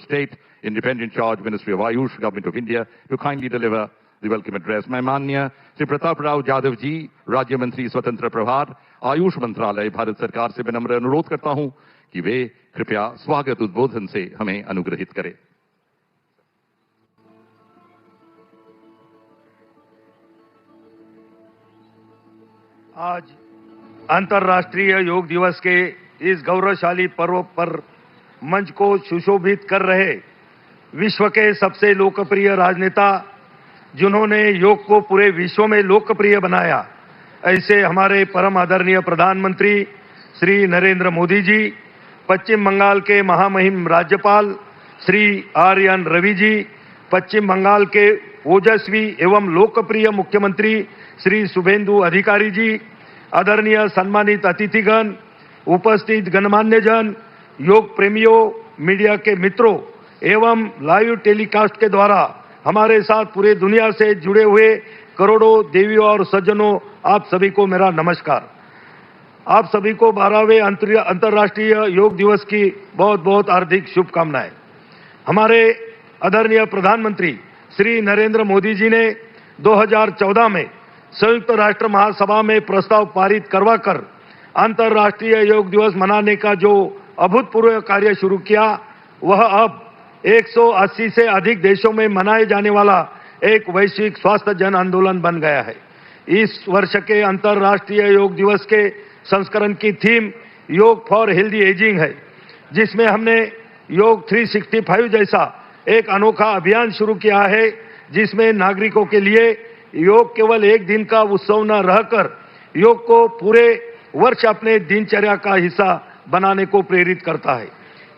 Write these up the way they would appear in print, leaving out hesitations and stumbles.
State, Independent Charge, Ministry of Ayush, Government of India, to kindly deliver the welcome address. मैं माननीय श्री प्रताप राव जाधव जी, राज्य मंत्री स्वतंत्र प्रभार, आयुष मंत्रालय, भारत सरकार से विनम्र अनुरोध करता हूं कि वे कृपया स्वागत उद्बोधन से हमें अनुग्रहित करें। आज अंतर्राष्ट्रीय योग दिवस के इस गौरवशाली पर्व पर मंच को सुशोभित कर रहे विश्व के सबसे लोकप्रिय राजनेता, जिन्होंने योग को पूरे विश्व में लोकप्रिय बनाया, ऐसे हमारे परम आदरणीय प्रधानमंत्री श्री नरेंद्र मोदी जी, पश्चिम बंगाल के महामहिम राज्यपाल श्री आर.एन. रवि जी, पश्चिम बंगाल के ओजस्वी एवं लोकप्रिय मुख्यमंत्री श्री शुभेंदु अधिकारी जी, आदरणीय सम्मानित अतिथिगण, उपस्थित गणमान्य जन, योग प्रेमियों, मीडिया के मित्रों एवं लाइव टेलीकास्ट के द्वारा हमारे साथ पूरे दुनिया से जुड़े हुए करोड़ों देवियों और सज्जनों, आप सभी को मेरा नमस्कार। आप सभी को 12वें अंतर्राष्ट्रीय योग दिवस की बहुत बहुत हार्दिक शुभकामनाएं। हमारे आदरणीय प्रधानमंत्री श्री नरेंद्र मोदी जी ने 2014 में संयुक्त राष्ट्र महासभा में प्रस्ताव पारित करवाकर अंतर्राष्ट्रीय योग दिवस मनाने का जो अभूतपूर्व कार्य शुरू किया, वह अब 180 से अधिक देशों में मनाए जाने वाला एक वैश्विक स्वास्थ्य जन आंदोलन बन गया है। इस वर्ष के अंतर्राष्ट्रीय योग दिवस के संस्करण की थीम योग फॉर हेल्दी एजिंग है, जिसमें हमने योग 365 जैसा एक अनोखा अभियान शुरू किया है, जिसमें नागरिकों के लिए योग केवल एक दिन का उत्सव न रहकर योग को पूरे वर्ष अपने दिनचर्या का हिस्सा बनाने को प्रेरित करता है।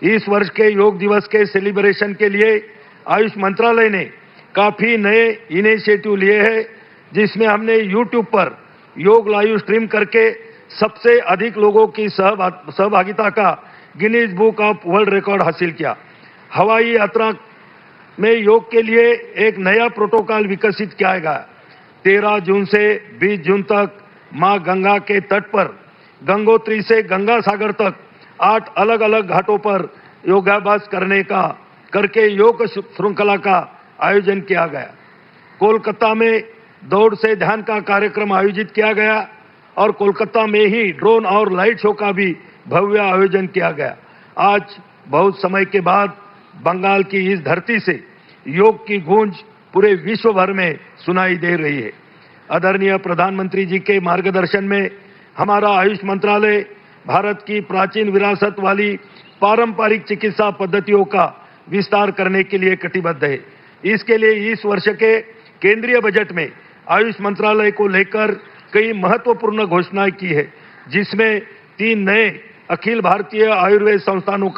इस वर्ष के योग दिवस के सेलिब्रेशन के लिए आयुष मंत्रालय ने काफी नए इनिशिएटिव लिए हैं, जिसमें हमने YouTube पर योग लाइव स्ट्रीम करके सबसे अधिक लोगों की सहभागिता का Guinness book of world record हासिल किया। हवाई यात्रा में योग के लिए एक नया प्रोटोकॉल विकसित किया गया। 13 जून से 20 जून तक मां गंगा के तट पर गंगोत्री से गंगा सागर तक 8 अलग अलग घाटों पर योगाभ्यास करके योग श्रृंखला का आयोजन किया गया। कोलकाता में दौड़ से ध्यान का कार्यक्रम आयोजित किया गया और कोलकाता में ही ड्रोन और लाइट शो का भी भव्य आयोजन किया गया। आज बहुत समय के बाद बंगाल की इस धरती से योग की गूंज पूरे विश्व भर में सुनाई दे रही है। आदरणीय प्रधानमंत्री जी के मार्गदर्शन में हमारा आयुष मंत्रालय भारत की प्राचीन विरासत वाली पारंपरिक चिकित्सा पद्धतियों का विस्तार करने के लिए कटिबद्ध है। इसके लिए इस वर्ष के केंद्रीय बजट में आयुष मंत्रालय को लेकर कई महत्वपूर्ण घोषणाएं की है, जिसमें 3 नए अखिल भारतीय आयुर्वेद संस्थानों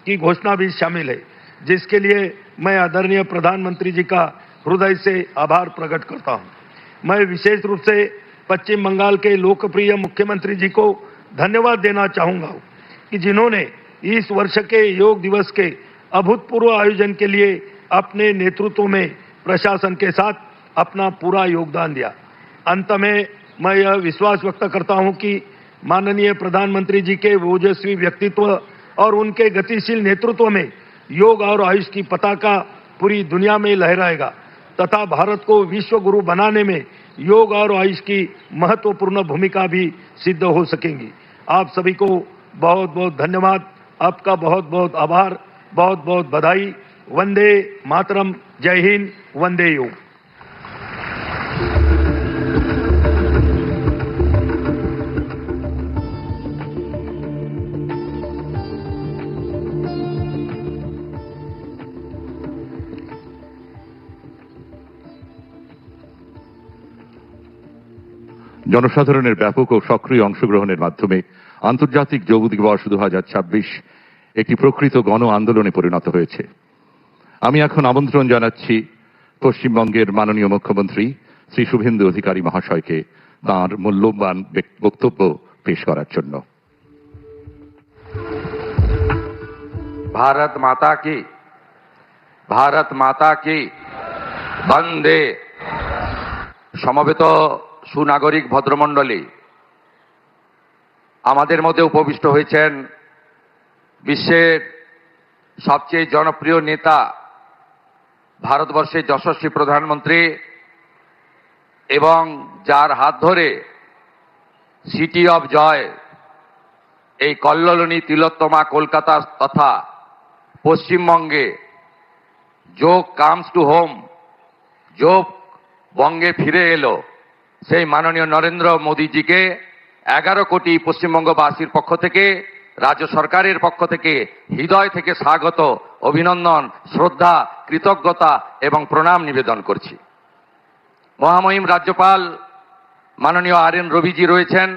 की घोषणा भी शामिल है, जिसके लिए मैं आदरणीय प्रधानमंत्री जी का हृदय से आभार प्रकट करता हूं। मैं विशेष रूप से पश्चिम बंगाल के लोकप्रिय मुख्यमंत्री जी को धन्यवाद देना चाहूंगा कि जिन्होंने इस वर्ष के योग दिवस के अभूतपूर्व आयोजन के लिए अपने नेतृत्व में प्रशासन के साथ अपना पूरा योगदान दिया। अंत में मैं यह विश्वास व्यक्त करता हूं कि माननीय प्रधानमंत्री जी के ओजस्वी व्यक्तित्व और उनके गतिशील नेतृत्व में योग और आयुष की पताका पूरी दुनिया में लहराएगा तथा भारत को विश्व गुरु बनाने में योग और आयुष की महत्वपूर्ण भूमिका भी सिद्ध हो सकेंगी। आप सभी को बहुत बहुत धन्यवाद, आपका बहुत बहुत आभार, बहुत बहुत बधाई। वंदे मातरम, जय हिंद, वंदे योग। জনসাধারণের ব্যাপক ও সক্রিয় অংশগ্রহণের মাধ্যমে আন্তর্জাতিক যোগ দিবস 2026 একটি প্রকৃত গণ আন্দোলনে পরিণত হয়েছে। আমি এখন আমন্ত্রণ জানাচ্ছি পশ্চিমবঙ্গের মাননীয় মুখ্যমন্ত্রী শ্রী শুভেন্দু অধিকারী মহাশয়কে তাঁর মূল্যবান বক্তব্য পেশ করার জন্য। भारत माता की वंदे। সমবেত সুনাগরিক ভদ্রমণ্ডলী, আমাদের মধ্যে উপবিষ্ট হয়েছেন বিশ্বের সবচেয়ে জনপ্রিয় নেতা, ভারতবর্ষের যশস্বী প্রধানমন্ত্রী, এবং যার হাত ধরে সিটি অফ জয় এই কল্লোলিনী তিলোত্তমা কলকাতা তথা পশ্চিমবঙ্গে যোগ কামস টু হোম, যোগ বঙ্গে ফিরে এলো, সেই মাননীয় নরেন্দ্র মোদীজিকে 11 কোটি পশ্চিমবঙ্গবাসীর পক্ষ থেকে, রাজ্য সরকারের পক্ষ থেকে হৃদয় থেকে স্বাগত, অভিনন্দন, শ্রদ্ধা, কৃতজ্ঞতা এবং প্রণাম নিবেদন করছি। মহামহিম রাজ্যপাল মাননীয় RN রবিজি রয়েছেন,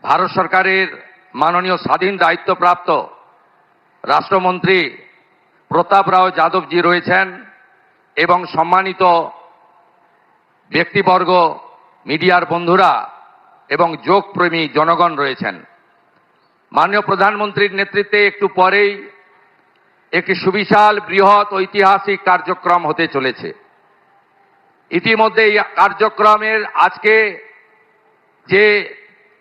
ভারত সরকারের মাননীয় স্বাধীন দায়িত্বপ্রাপ্ত রাষ্ট্রমন্ত্রী প্রতাপ রাও যাদবজি রয়েছেন এবং সম্মানিত ব্যক্তিবর্গ, মিডিয়ার বন্ধুরা এবং যোগপ্রেমী জনগণ রয়েছেন। মাননীয় প্রধানমন্ত্রীর নেতৃত্বে একটু পরেই একটি সুবিশাল বৃহৎ ঐতিহাসিক কার্যক্রম হতে চলেছে। ইতিমধ্যে এই কার্যক্রমের আজকে যে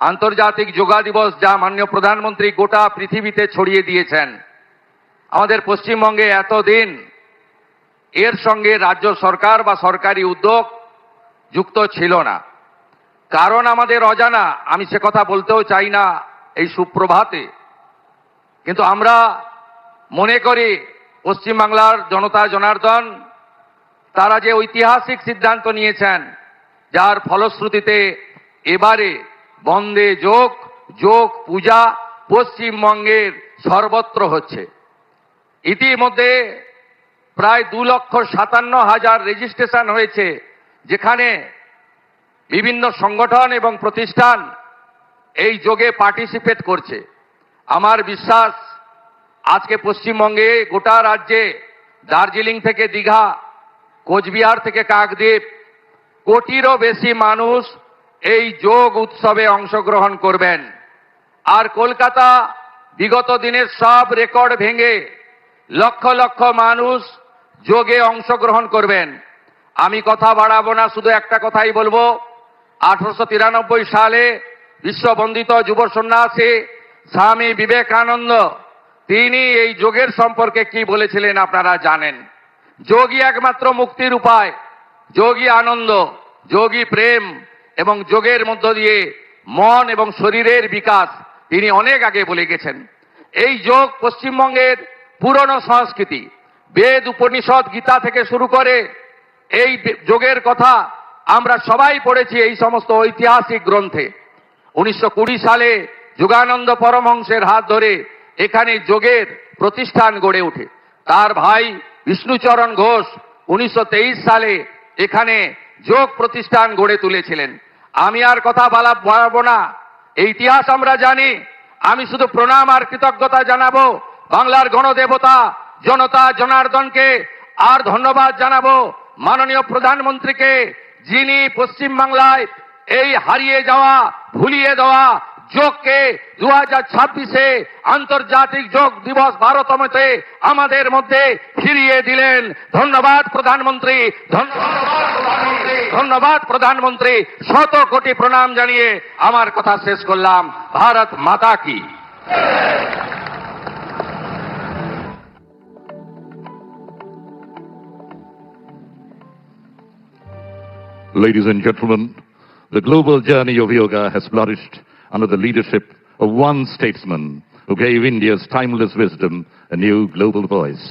আন্তর্জাতিক যোগা দিবস, যা মাননীয় প্রধানমন্ত্রী গোটা পৃথিবীতে ছড়িয়ে দিয়েছেন, আমাদের পশ্চিমবঙ্গে এতদিন এর সঙ্গে রাজ্য সরকার বা সরকারি উদ্যোগ যুক্ত ছিল না। কারণ আমাদের অজানা, আমি সে কথা বলতেও চাই না এই সুপ্রভাতে, কিন্তু আমরা মনে করি পশ্চিমবাংলার জনতা জনার্দন তারা যে ঐতিহাসিক সিদ্ধান্ত নিয়েছেন, যার ফলশ্রুতিতে এবারে বন্দে যোগ, যোগ পূজা পশ্চিমবঙ্গের সর্বত্র হচ্ছে। ইতিমধ্যে প্রায় 2,57,000 রেজিস্ট্রেশন হয়েছে, যেখানে বিভিন্ন সংগঠন এবং প্রতিষ্ঠান এই যোগে পার্টিসিপেট করছে। আমার বিশ্বাস আজকে পশ্চিমবঙ্গে গোটা রাজ্যে দার্জিলিং থেকে দীঘা, কোচবিহার থেকে কাকদ্বীপ, কোটিরও বেশি মানুষ এই যোগ উৎসবে অংশগ্রহণ করবেন। আর কলকাতা বিগত দিনের সব রেকর্ড ভেঙে লক্ষ লক্ষ মানুষ যোগে অংশগ্রহণ করবেন। আমি কথা বাড়াবো না, শুধু একটা কথাই বলবো। 1893 সালে বিশ্ববন্দিত যুব সন্ন্যাসী স্বামী বিবেকানন্দ তিনি এই যোগের সম্পর্কে কি বলেছিলেন আপনারা জানেন। যোগই একমাত্র মুক্তির উপায়, যোগী আনন্দ, যোগী প্রেম এবং যোগের মধ্য দিয়ে মন এবং শরীরের বিকাশ তিনি অনেক আগে বলে গেছেন। এই যোগ পশ্চিমবঙ্গের পুরনো সংস্কৃতি, বেদ, উপনিষদ, গীতা থেকে শুরু করে এই যোগের কথা আমরা সবাই পড়েছি এই সমস্ত ঐতিহাসিক গ্রন্থে। 1920 সালে যোগানন্দ পরমহংসের হাত ধরে এখানে যোগের প্রতিষ্ঠান গড়ে ওঠে। তার ভাই বিষ্ণুচরণ ঘোষ 1923 সালে এখানে যোগ প্রতিষ্ঠান গড়ে তুলেছিলেন। আমি আর কথা বাড়াবো না, এই ইতিহাস আমরা জানি। আমি শুধু প্রণাম আর কৃতজ্ঞতা জানাবো বাংলার গণদেবতা জনতা জনার্দনকে, আর ধন্যবাদ জানাবো মাননীয় প্রধানমন্ত্রীকে, যিনি পশ্চিমবাংলায় এই হারিয়ে যাওয়া, ভুলিয়ে দেওয়া যোগকে 2026-এ আন্তর্জাতিক যোগ দিবস ভারতমতে আমাদের মধ্যে ফিরিয়ে দিলেন। ধন্যবাদ প্রধানমন্ত্রী, ধন্যবাদ প্রধানমন্ত্রী। শত কোটি প্রণাম জানিয়ে আমার কথা শেষ করলাম। ভারত মাতা কি। Ladies and gentlemen, the global journey of yoga has flourished under the leadership of one statesman who gave India's timeless wisdom a new global voice.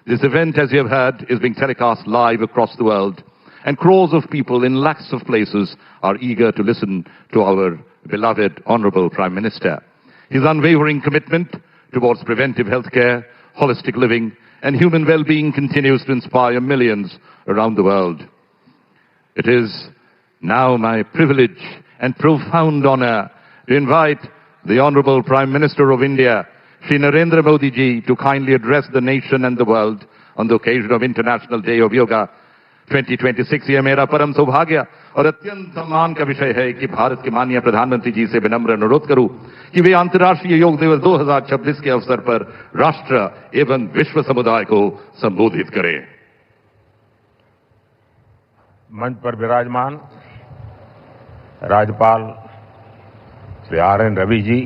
This event, as you have heard, is being telecast live across the world, and crores of people in lakhs of places are eager to listen to our beloved Honorable Prime Minister. His unwavering commitment towards preventive healthcare, holistic living, and human well-being continues to inspire millions around the world. It is now my privilege and profound honor to invite the Honorable Prime Minister of India, Shri Narendra Modi ji, to kindly address the nation and the world on the occasion of International Day of Yoga 2026. यह मेरा परम सौभाग्य और अत्यंत सम्मान का विषय है कि भारत के माननीय प्रधानमंत्री जी से विनम्र अनुरोध करूं कि वे अंतर्राष्ट्रीय योग दिवस 2026 के अवसर पर राष्ट्र एवं विश्व समुदाय को संबोधित करें। मंच पर विराजमान राज्यपाल श्री RN रवि जी,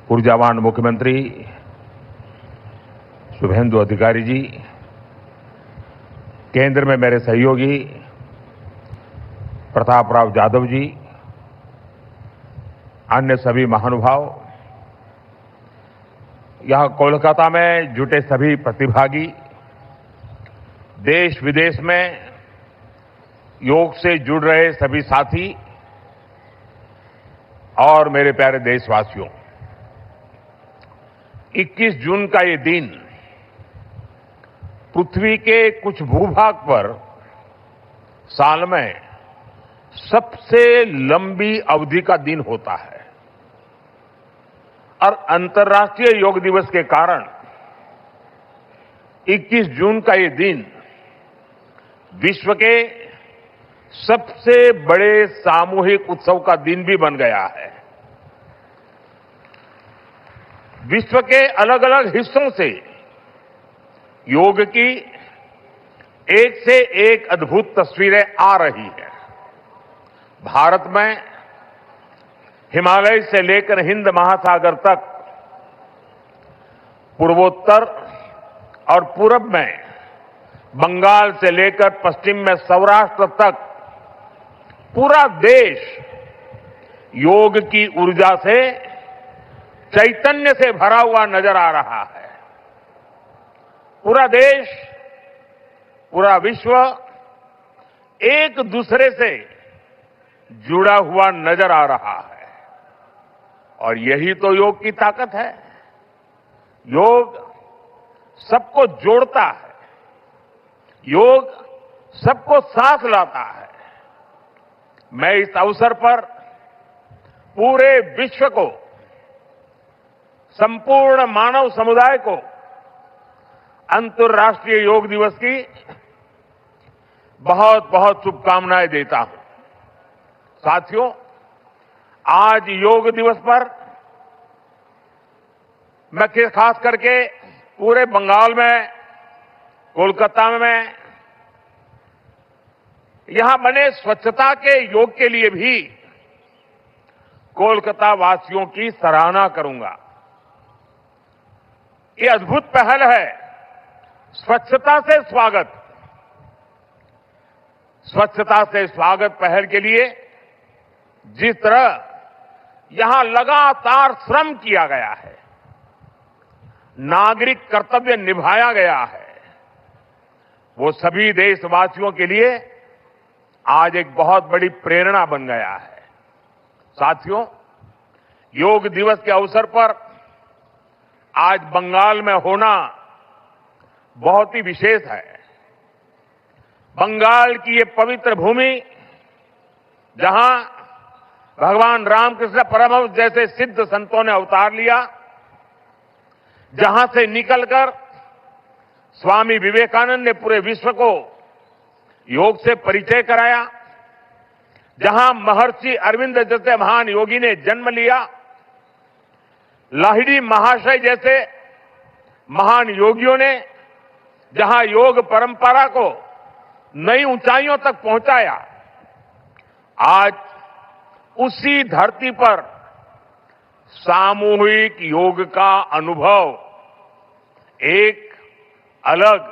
ऊर्जावान मुख्यमंत्री शुभेंदु अधिकारी जी, केंद्र में मेरे सहयोगी प्रताप राव जाधव जी, अन्य सभी महानुभाव, यहां कोलकाता में जुटे सभी प्रतिभागी, देश विदेश में योग से जुड़ रहे सभी साथी और मेरे प्यारे देशवासियों, 21 जून का ये दिन पृथ्वी के कुछ भूभाग पर साल में सबसे लंबी अवधि का दिन होता है और अंतर्राष्ट्रीय योग दिवस के कारण 21 जून का ये दिन विश्व के सबसे बड़े सामूहिक उत्सव का दिन भी बन गया है। विश्व के अलग अलग हिस्सों से योग की एक से एक अद्भुत तस्वीरें आ रही हैं। भारत में हिमालय से लेकर हिंद महासागर तक, पूर्वोत्तर और पूरब में बंगाल से लेकर पश्चिम में सौराष्ट्र तक पूरा देश योग की ऊर्जा से, चैतन्य से भरा हुआ नजर आ रहा है। पूरा देश, पूरा विश्व एक दूसरे से जुड़ा हुआ नजर आ रहा है और यही तो योग की ताकत है। योग सबको जोड़ता है, योग सबको साथ लाता है। मैं इस अवसर पर पूरे विश्व को, संपूर्ण मानव समुदाय को अंतर्राष्ट्रीय योग दिवस की बहुत बहुत शुभकामनाएं देता हूं। साथियों, आज योग दिवस पर मैं खास करके पूरे बंगाल में, कोलकाता में यहां बने स्वच्छता के योग के लिए भी कोलकाता वासियों की सराहना करूंगा। ये अद्भुत पहल है, स्वच्छता से स्वागत। स्वच्छता से स्वागत पहल के लिए जिस तरह यहां लगातार श्रम किया गया है, नागरिक कर्तव्य निभाया गया है, वो सभी देशवासियों के लिए आज एक बहुत बड़ी प्रेरणा बन गया है। साथियों, योग दिवस के अवसर पर आज बंगाल में होना बहुत ही विशेष है। बंगाल की ये पवित्र भूमि, जहां भगवान रामकृष्ण परमहंस जैसे सिद्ध संतों ने अवतार लिया, जहां से निकलकर स्वामी विवेकानंद ने पूरे विश्व को योग से परिचय कराया, जहां महर्षि अरविंद जैसे महान योगी ने जन्म लिया, लाहिड़ी महाशय जैसे महान योगियों ने जहां योग परंपरा को नई ऊंचाइयों तक पहुंचाया, आज उसी धरती पर सामूहिक योग का अनुभव एक अलग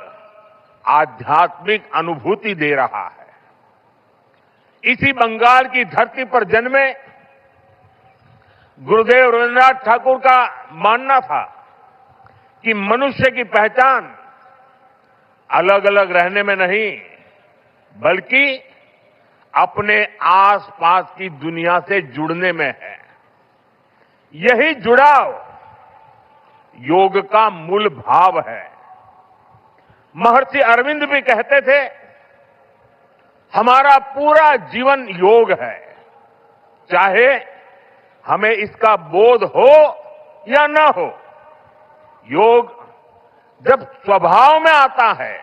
आध्यात्मिक अनुभूति दे रहा है। इसी बंगाल की धरती पर जन्मे गुरुदेव रविन्द्रनाथ ठाकुर का मानना था कि मनुष्य की पहचान अलग अलग रहने में नहीं, बल्कि अपने आसपास की दुनिया से जुड़ने में है। यही जुड़ाव योग का मूल भाव है। महर्षि अरविंद भी कहते थे, हमारा पूरा जीवन योग है, चाहे हमें इसका बोध हो या न हो। योग जब स्वभाव में आता है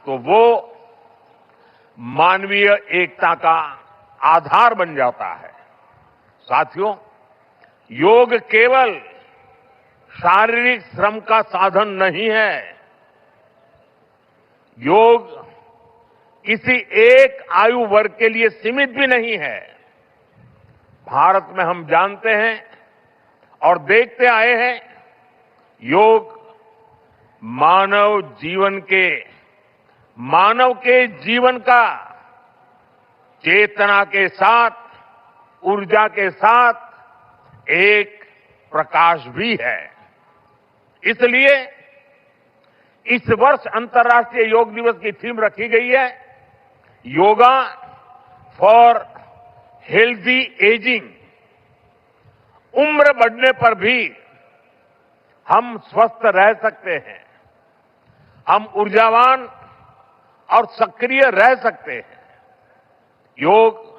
तो वो मानवीय एकता का आधार बन जाता है। साथियों, योग केवल शारीरिक श्रम का साधन नहीं है। योग किसी एक आयु वर्ग के लिए सीमित भी नहीं है। भारत में हम जानते हैं और देखते आए हैं, योग मानव के जीवन का चेतना के साथ, ऊर्जा के साथ एक प्रकाश भी है। इसलिए इस वर्ष अंतर्राष्ट्रीय योग दिवस की थीम रखी गई है, योगा फॉर हेल्दी एजिंग। उम्र बढ़ने पर भी हम स्वस्थ रह सकते हैं, हम ऊर्जावान और सक्रिय रह सकते हैं। योग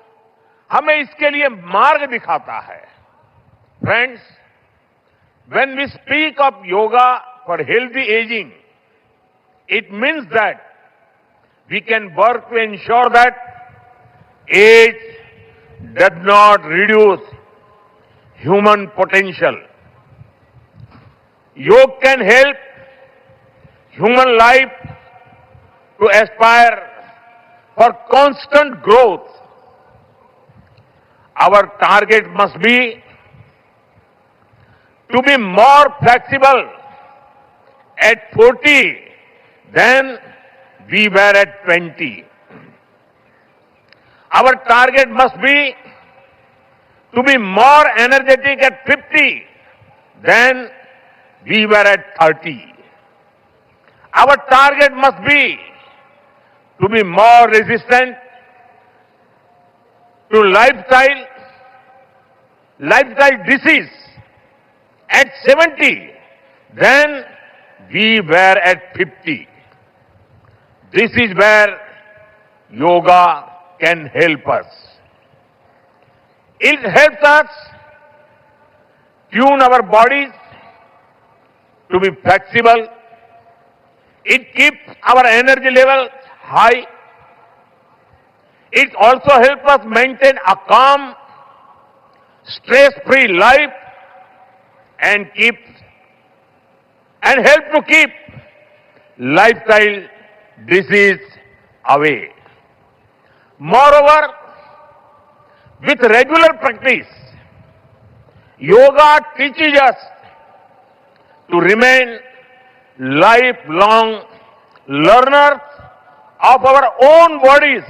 हमें इसके लिए मार्ग दिखाता है। Friends, when we speak of yoga for healthy aging, it means that we can work to ensure that age does not reduce human potential. Yoga can help human life to aspire for constant growth. Our target must be to be more flexible at 40 than we were at 20. Our target must be to be more energetic at 50 than we were at 30. Our target must be to be more resistant to lifestyle disease at 70 than we were at 50. This is where yoga can help us. It helps us tune our bodies to be flexible. It keeps our energy level high. It also helps us maintain a calm, stress-free life and help to keep lifestyle disease away. Moreover, with regular practice, yoga teaches us to remain lifelong learners of our own bodies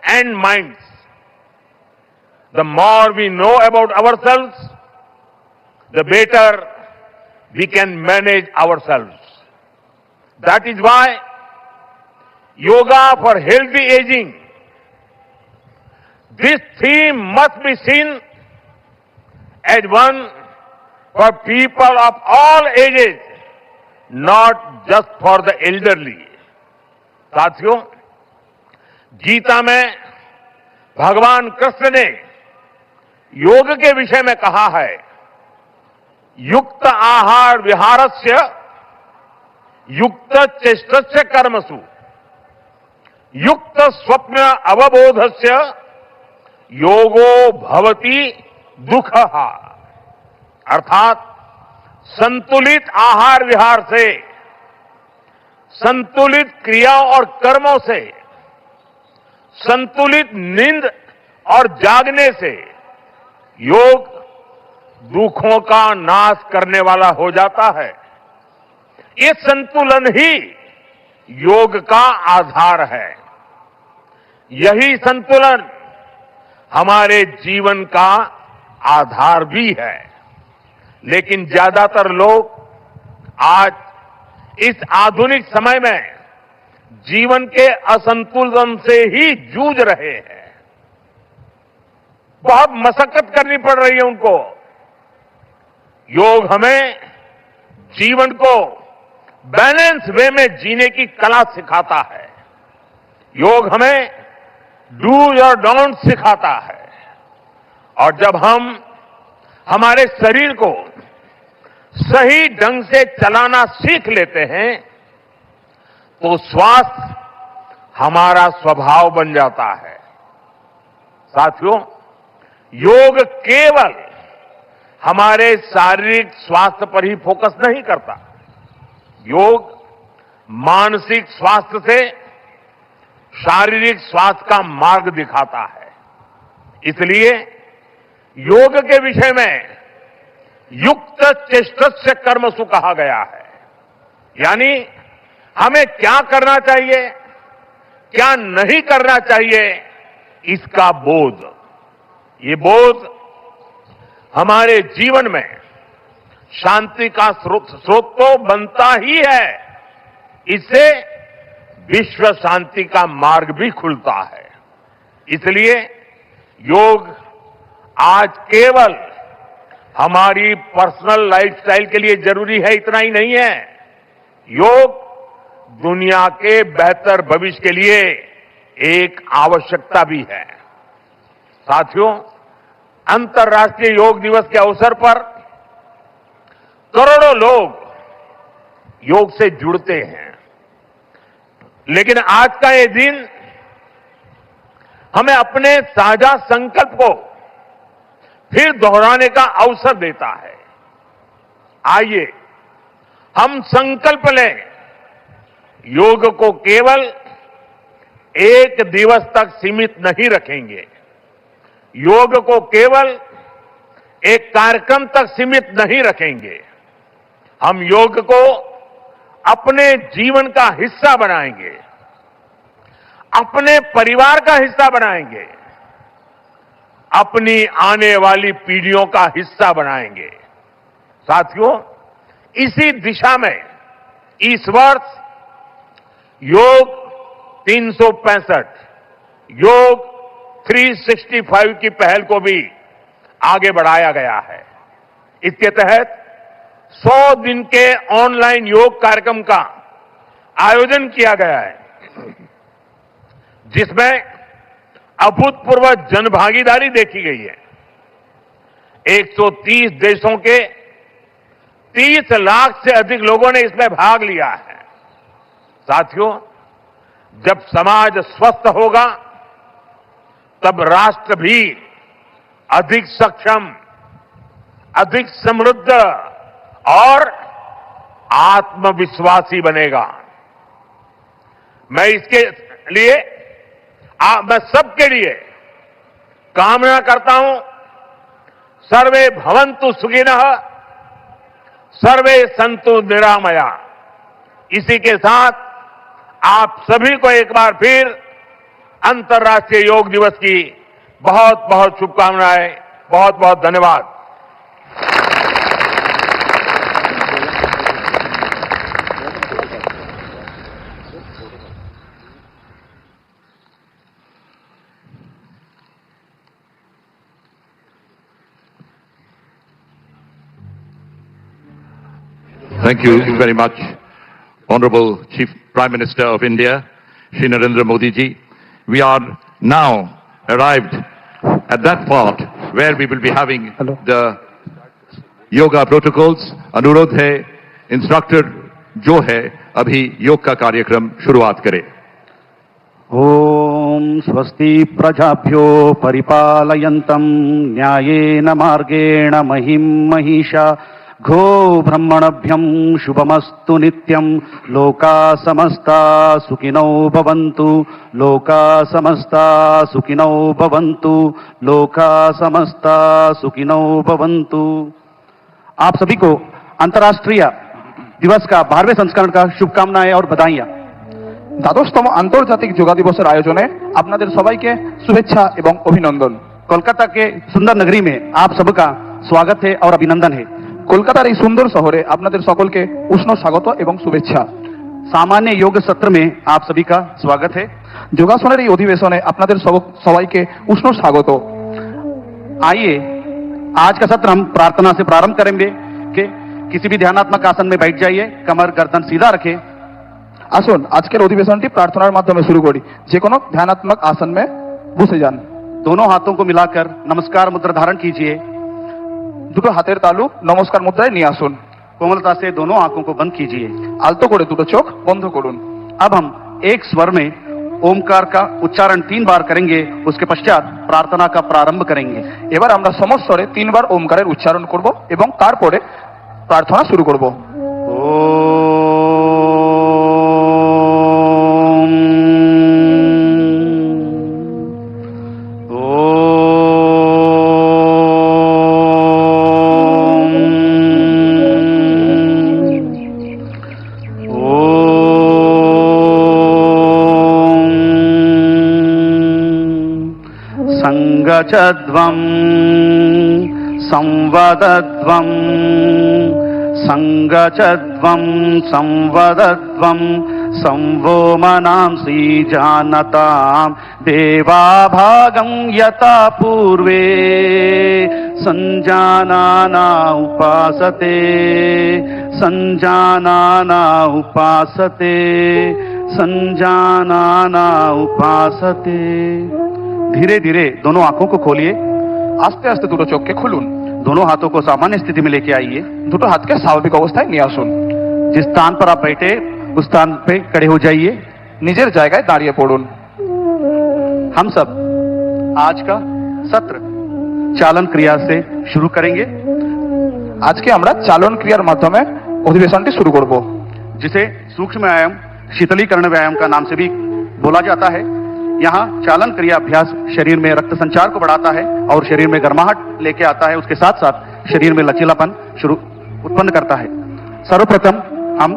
and minds. The more we know about ourselves, the better we can manage ourselves. That is why yoga for healthy aging, this theme must be seen as one for people of all ages, not just for the elderly. साथियों, गीता में भगवान कृष्ण ने योग के विषय में कहा है, युक्त आहार विहारस्य युक्त चेष्टस्य कर्मसु युक्त स्वप्न अवबोधस्य योगो भवति दुःखः। अर्थात संतुलित आहार विहार से, संतुलित क्रियाओं और कर्मों से, संतुलित नींद और जागने से योग दुखों का नाश करने वाला हो जाता है। ये संतुलन ही योग का आधार है। यही संतुलन हमारे जीवन का आधार भी है। लेकिन ज्यादातर लोग आज इस आधुनिक समय में जीवन के असंतुलन से ही जूझ रहे हैं। बहुत मशक्कत करनी पड़ रही है उनको। योग हमें जीवन को बैलेंस वे में जीने की कला सिखाता है। योग हमें डूज और डोंट सिखाता है। और जब हम हमारे शरीर को सही ढंग से चलाना सीख लेते हैं तो स्वास्थ्य हमारा स्वभाव बन जाता है। साथियों, योग केवल हमारे शारीरिक स्वास्थ्य पर ही फोकस नहीं करता। योग मानसिक स्वास्थ्य से शारीरिक स्वास्थ्य का मार्ग दिखाता है। इसलिए योग के विषय में युक्त चेष्टस्य कर्मसु कहा गया है। यानी हमें क्या करना चाहिए, क्या नहीं करना चाहिए, इसका बोध, ये बोध हमारे जीवन में शांति का स्रोत तो बनता ही है, इससे विश्व शांति का मार्ग भी खुलता है। इसलिए योग आज केवल हमारी पर्सनल लाइफस्टाइल के लिए जरूरी है इतना ही नहीं है, योग दुनिया के बेहतर भविष्य के लिए एक आवश्यकता भी है। साथियों, अंतर्राष्ट्रीय योग दिवस के अवसर पर करोड़ों लोग योग से जुड़ते हैं, लेकिन आज का ये दिन हमें अपने साझा संकल्प को फिर दोहराने का अवसर देता है। आइए हम संकल्प लें, योग को केवल एक दिवस तक सीमित नहीं रखेंगे, योग को केवल एक कार्यक्रम तक सीमित नहीं रखेंगे, हम योग को अपने जीवन का हिस्सा बनाएंगे, अपने परिवार का हिस्सा बनाएंगे, अपनी आने वाली पीढ़ियों का हिस्सा बनाएंगे। साथियों, इसी दिशा में इस वर्ष योग 365, योग 365 की पहल को भी आगे बढ़ाया गया है। इसके तहत 100 दिन के ऑनलाइन योग कार्यक्रम का आयोजन किया गया है, जिसमें अभूतपूर्व जनभागीदारी देखी गई है। 130 देशों के 30 लाख से अधिक लोगों ने इसमें भाग लिया है। साथियों, जब समाज स्वस्थ होगा तब राष्ट्र भी अधिक सक्षम, अधिक समृद्ध और आत्मविश्वासी बनेगा। मैं इसके लिए मैं सबके लिए कामना करता हूं, सर्वे भवन्तु सुखिनः, सर्वे सन्तु निरामया। इसी के साथ आप सभी को एक बार फिर अंतर्राष्ट्रीय योग दिवस की बहुत बहुत शुभकामनाएं, बहुत बहुत धन्यवाद। Thank you very much, Honorable Chief Prime Minister of India, Shri Narendra Modi ji. We are now arrived at that part where we will be having the yoga protocols. अनुरोध है, इंस्ट्रक्टर जो है अभी योग का कार्यक्रम शुरुआत करे। ओम स्वस्ति प्रजाभ्यो परिपालयन्तं न्यायेन मार्गेण महिं महिषा घो ब्रह्मणभ्यं शुभमस्तु नित्यं लोका समस्ता सुखिनो भवन्तु लोका समस्ता सुखिनो भवन्तु लोका समस्ता सुखिनो भवन्तु। आप सभी को अंतर्राष्ट्रीय दिवस का 12वें संस्करण का शुभकामनाएं और बधाइयां। দ্বাদশতম আন্তর্জাতিক যোগা দিবসের আয়োজনে আপনাদের সবাইকে শুভেচ্ছা এবং অভিনন্দন। कोलकाता के सुंदर नगरी में आप सबका स्वागत है और अभिनंदन है। কলকাতার এই সুন্দর শহরে আপনাদের সকলকে উষ্ণ স্বাগত এবং শুভেচ্ছা। सामान्य योग सत्र में आप सभी का स्वागत है। যোগাসনের এই অধিবেশনে আপনাদের সবাইকে উষ্ণ স্বাগত। आइए आज का सत्र हम प्रार्थना से प्रारंभ करेंगे कि किसी भी ध्यानात्मक आसन में बैठ जाइए, कमर गर्दन सीधा रखें। আসুন আজকের অধিবেশনটি প্রার্থনার মাধ্যমে শুরু করি। যে কোনো ধ্যানাত্মক আসন में বসে যান। दोनों हाथों को मिलाकर नमस्कार मुद्रा धारण कीजिए। দুটো হাতের তালু নমস্কার মুদ্রায় নিয়ে আসুন। कोमलता से दोनों आंखों को बंद कीजिए। আলতো করে দুটো চোখ বন্ধ করুন। अब हम एक स्वर में ओमकार का उच्चारण 3 बार करेंगे, उसके पश्चात प्रार्थना का प्रारंभ करेंगे। এবার আমরা সমস্বরে 3 বার ওমকারের উচ্চারণ করব এবং তারপরে প্রার্থনা শুরু করব। संगचध्वं संवदध्वं संगचध्वं संवदध्वं संवो मनांसि जानतां देवाभागं यथा पूर्वे संजानाना उपासते संजानाना उपासते संजानाना उपासते। धीरे धीरे दोनों आंखों को खोलिए, আস্তে আস্তে দুটো চোখকে খুলুন, दोनों हाथों को सामान्य स्थिति में लेके आइए। দুটো হাতকে স্বাভাবিক অবস্থায় নিয়ে আসুন। जिस स्थान पर आप बैठे उस स्थान पे खड़े हो जाइए। নিজের জায়গায় দাঁড়িয়ে পড়ুন। हम सब आज का सत्र चालन क्रिया से शुरू करेंगे, আজকে আমরা চালন ক্রিয়ার মাধ্যমে অধিবেশনটি শুরু করব, जिसे सूक्ष्म व्यायाम शीतलीकरण व्यायाम का नाम से भी बोला जाता है। यहाँ चालन क्रिया अभ्यास शरीर में रक्त संचार को बढ़ाता है और शरीर में गर्माहट लेके आता है, उसके साथ साथ शरीर में लचीलापन उत्पन्न करता है। सर्वप्रथम हम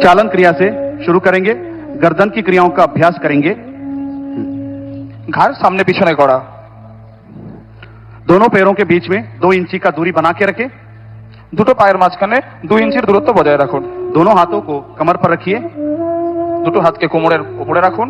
चालन क्रिया से शुरू करेंगे, गर्दन की क्रियाओं का अभ्यास करेंगे। ঘাড় সামনে পিছনে করা। दोनों पैरों के बीच में 2 इंची का दूरी बना के रखें। দুটো পায়ের মাঝখানে 2 ইঞ্চির দূরত্ব বজায় রাখুন। दोनों हाथों को कमर पर रखिए। দুটো হাতকে কোমরের উপরে রাখুন।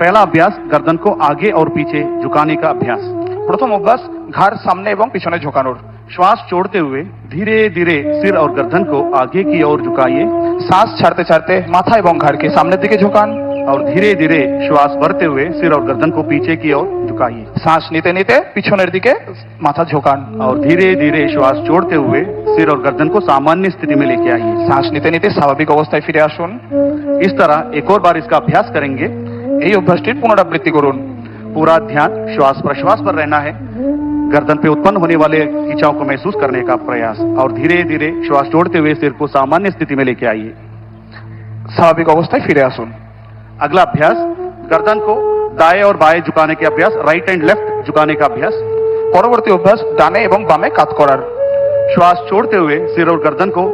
पहला अभ्यास गर्दन को आगे और पीछे झुकाने का अभ्यास। প্রথম অভ্যাস ঘাড় সামনে এবং পিছনে ঝোঁকানোর। श्वास छोड़ते हुए धीरे धीरे सिर और गर्दन को आगे की ओर झुकाइए শ্বাস ছাড়তে ছাড়তে মাথা এবং ঘাড়কে সামনের দিকে ঝোঁকান। और धीरे धीरे श्वास भरते हुए सिर और गर्दन को पीछे की ओर झुकाइए। শ্বাস নিতে নিতে পিছনের দিকে মাথা ঝোঁকান। और धीरे धीरे श्वास छोड़ते हुए सिर और गर्दन को सामान्य स्थिति में लेके आइए। শ্বাস নিতে নিতে স্বাভাবিক অবস্থায় ফিরে আসুন। इस तरह एक और बार इसका अभ्यास करेंगे। এই অভ্যাসটির পুনরাবৃত্তি করুন। पूरा ध्यान श्वास प्रश्वास पर रहना है। गर्दन पे उत्पन्न होने वाले खिंचाव को महसूस करने का प्रयास और धीरे धीरे श्वास छोड़ते हुए सिर को सामान्य स्थिति में लेके आइए। স্বাভাবিক অবস্থায় ফিরে আসুন। अगला अभ्यास गर्दन को दाएं और बाएं झुकाने के अभ्यास, राइट एंड लेफ्ट झुकाने का अभ्यास। পরবর্তী অভ্যাস ডানে এবং বামে কাত করার। श्वास छोड़ते हुए सिर और गर्दन को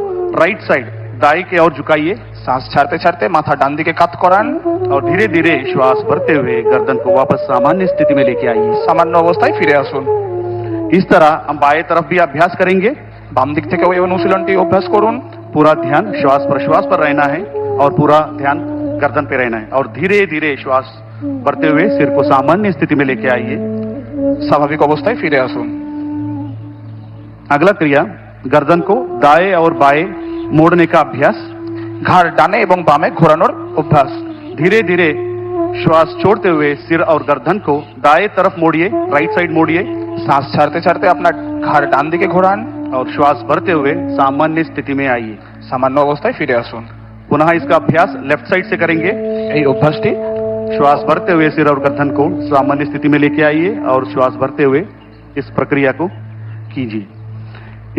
राइट साइड दाएं की ओर झुकाइए। শ্বাস ছাড়তে ছাড়তে মাথা ডান দিকে কাত করান। और धीरे धीरे श्वास भरते हुए गर्दन को वापस सामान्य स्थिति में लेके आइए। সামান্য অবস্থায় ফিরে আসুন। इस तरह हम बाएं तरफ भी अभ्यास करेंगे। বাম দিক থেকেও এই অনুশীলনটি অভ্যাস করুন। पूरा ध्यान श्वास प्रश्वास पर रहना है और पूरा ध्यान गर्दन पे रहना है और धीरे धीरे श्वास भरते हुए सिर को सामान्य स्थिति में लेके आइए। স্বাভাবিক অবস্থায় ফিরে আসুন। अगला क्रिया गर्दन को दाएं और बाएं मोड़ने का अभ्यास। ঘাড় ডানে এবং বামে ঘোরানোর অভ্যাস। धीरे धीरे श्वास छोड़ते हुए सिर और गर्दन को दाएं तरफ मोड़िए, राइट साइड मोड़िए। শ্বাস ছাড়তে ছাড়তে আপনার ঘাড় ডান দিকে ঘোরান। और श्वास भरते हुए सामान्य स्थिति में आइए। সামান্য অবস্থায় ফিরে আসুন। पुनः इसका अभ्यास लेफ्ट साइड से करेंगे। এই অভ্যাসটি श्वास भरते हुए सिर और गर्दन को सामान्य स्थिति में लेके आइए और श्वास भरते हुए इस प्रक्रिया को कीजिए।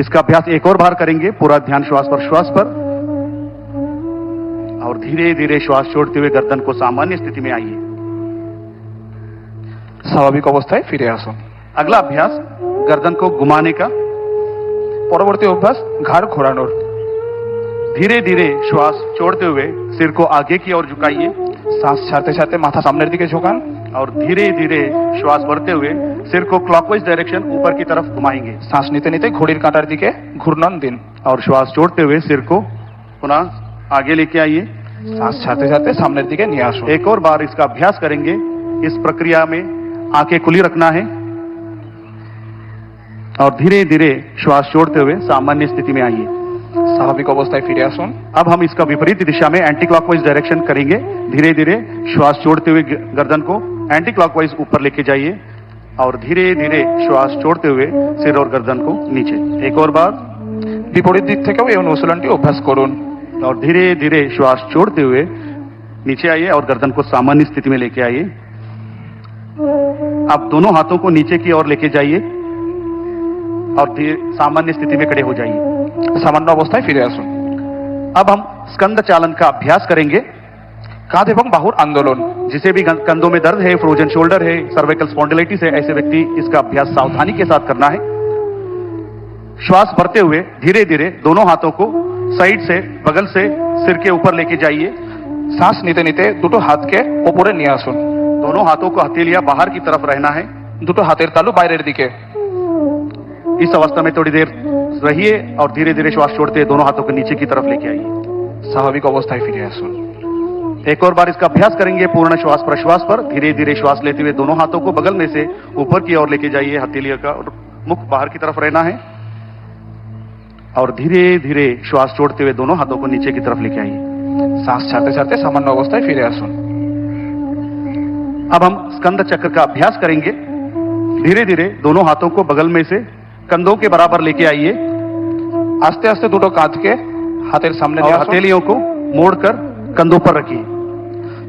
इसका अभ्यास एक और बार करेंगे। पूरा ध्यान श्वास पर श्वास पर और धीरे धीरे श्वास छोड़ते हुए गर्दन को सामान्य स्थिति में आइए। স্বাভাবিক অবস্থায় ফিরে আসুন। अगला अभ्यास गर्दन को घुमाने का। পরবর্তী অভ্যাস ঘাড় ঘোরানোর। धीरे धीरे श्वास छोड़ते हुए सिर को आगे की ओर झुकाइए। শ্বাস ছাড়তে ছাড়তে মাথা সামনের দিকে ঝোঁকান। और धीरे धीरे श्वास भरते हुए सिर को क्लॉकवाइज डायरेक्शन ऊपर की तरफ घुमाएंगे। শ্বাস নিতে নিতে ঘড়ির কাঁটার দিকে ঘূর্ণন দিন। और श्वास छोड़ते हुए सिर को पुनः आगे लेके आइए। শ্বাস ছাড়তে ছাড়তে সামনের দিকে নিয়ে আসুন। एक और बार इसका अभ्यास करेंगे। इस प्रक्रिया में आंखें खुली रखना है और धीरे धीरे श्वास छोड़ते हुए सामान्य स्थिति में आइए। স্বাভাবিক অবস্থায় ফিরে আসুন। अब हम इसका विपरीत दिशा में एंटी क्लॉकवाइज डायरेक्शन करेंगे। धीरे धीरे श्वास छोड़ते हुए गर्दन को एंटी क्लॉकवाइज ऊपर लेके जाइए और धीरे धीरे श्वास छोड़ते हुए सिर और गर्दन को नीचे। एक और बार বিপরীত দিক থেকেও এই অনুশীলনটি অভ্যাস করুন। और धीरे धीरे श्वास छोड़ते हुए नीचे आइए और गर्दन को सामान्य स्थिति में लेके आइए। अब दोनों हाथों को नीचे की ओर लेके जाइए और सामान्य स्थिति में खड़े हो जाइए। সামান্য অবস্থায় ফিরে আসুন। अब हम स्कंद चालन का अभ्यास करेंगे। কাঁধ এবং বাহুর আন্দোলন। जिसे भी कंधों में दर्द है, फ्रोजन शोल्डर है, सर्वाइकल स्पॉन्डिलाइटिस है, ऐसे व्यक्ति इसका अभ्यास सावधानी के साथ करना है। श्वास भरते हुए धीरे धीरे दोनों हाथों को साइड से, बगल से सिर के ऊपर लेके जाइए। শ্বাস নিতে নিতে দুটো হাতকে ওপরে নিয়ে আসুন। दोनों हाथों को हथेलियां बाहर की तरफ रहना है। দুটো হাতের তালু বাইরের দিকে। इस अवस्था में थोड़ी देर रहिए और धीरे धीरे श्वास छोड़ते हुए दोनों हाथों को नीचे की तरफ लेके आइए। স্বাভাবিক অবস্থায় ফিরে আসুন। एक और बार इसका अभ्यास करेंगे पूर्ण श्वास प्रश्वास पर। धीरे धीरे श्वास लेते हुए दोनों हाथों को बगल में से ऊपर की ओर लेके जाइए। हथेलियों का मुख बाहर की तरफ रहना है और धीरे धीरे श्वास छोड़ते हुए दोनों हाथों को नीचे की तरफ लेके आइए। শ্বাস ছাড়তে ছাড়তে সামান্য অবস্থায় ফিরে আসুন। अब हम स्कंद चक्र का अभ्यास करेंगे। धीरे धीरे दोनों हाथों को बगल में से कंधों के बराबर लेके आइए। আস্তে আস্তে দুটো কাঁধকে হাতের সামনে और নিয়ে আসুন। हथेलियों को मोड़कर कंधों पर रखिए।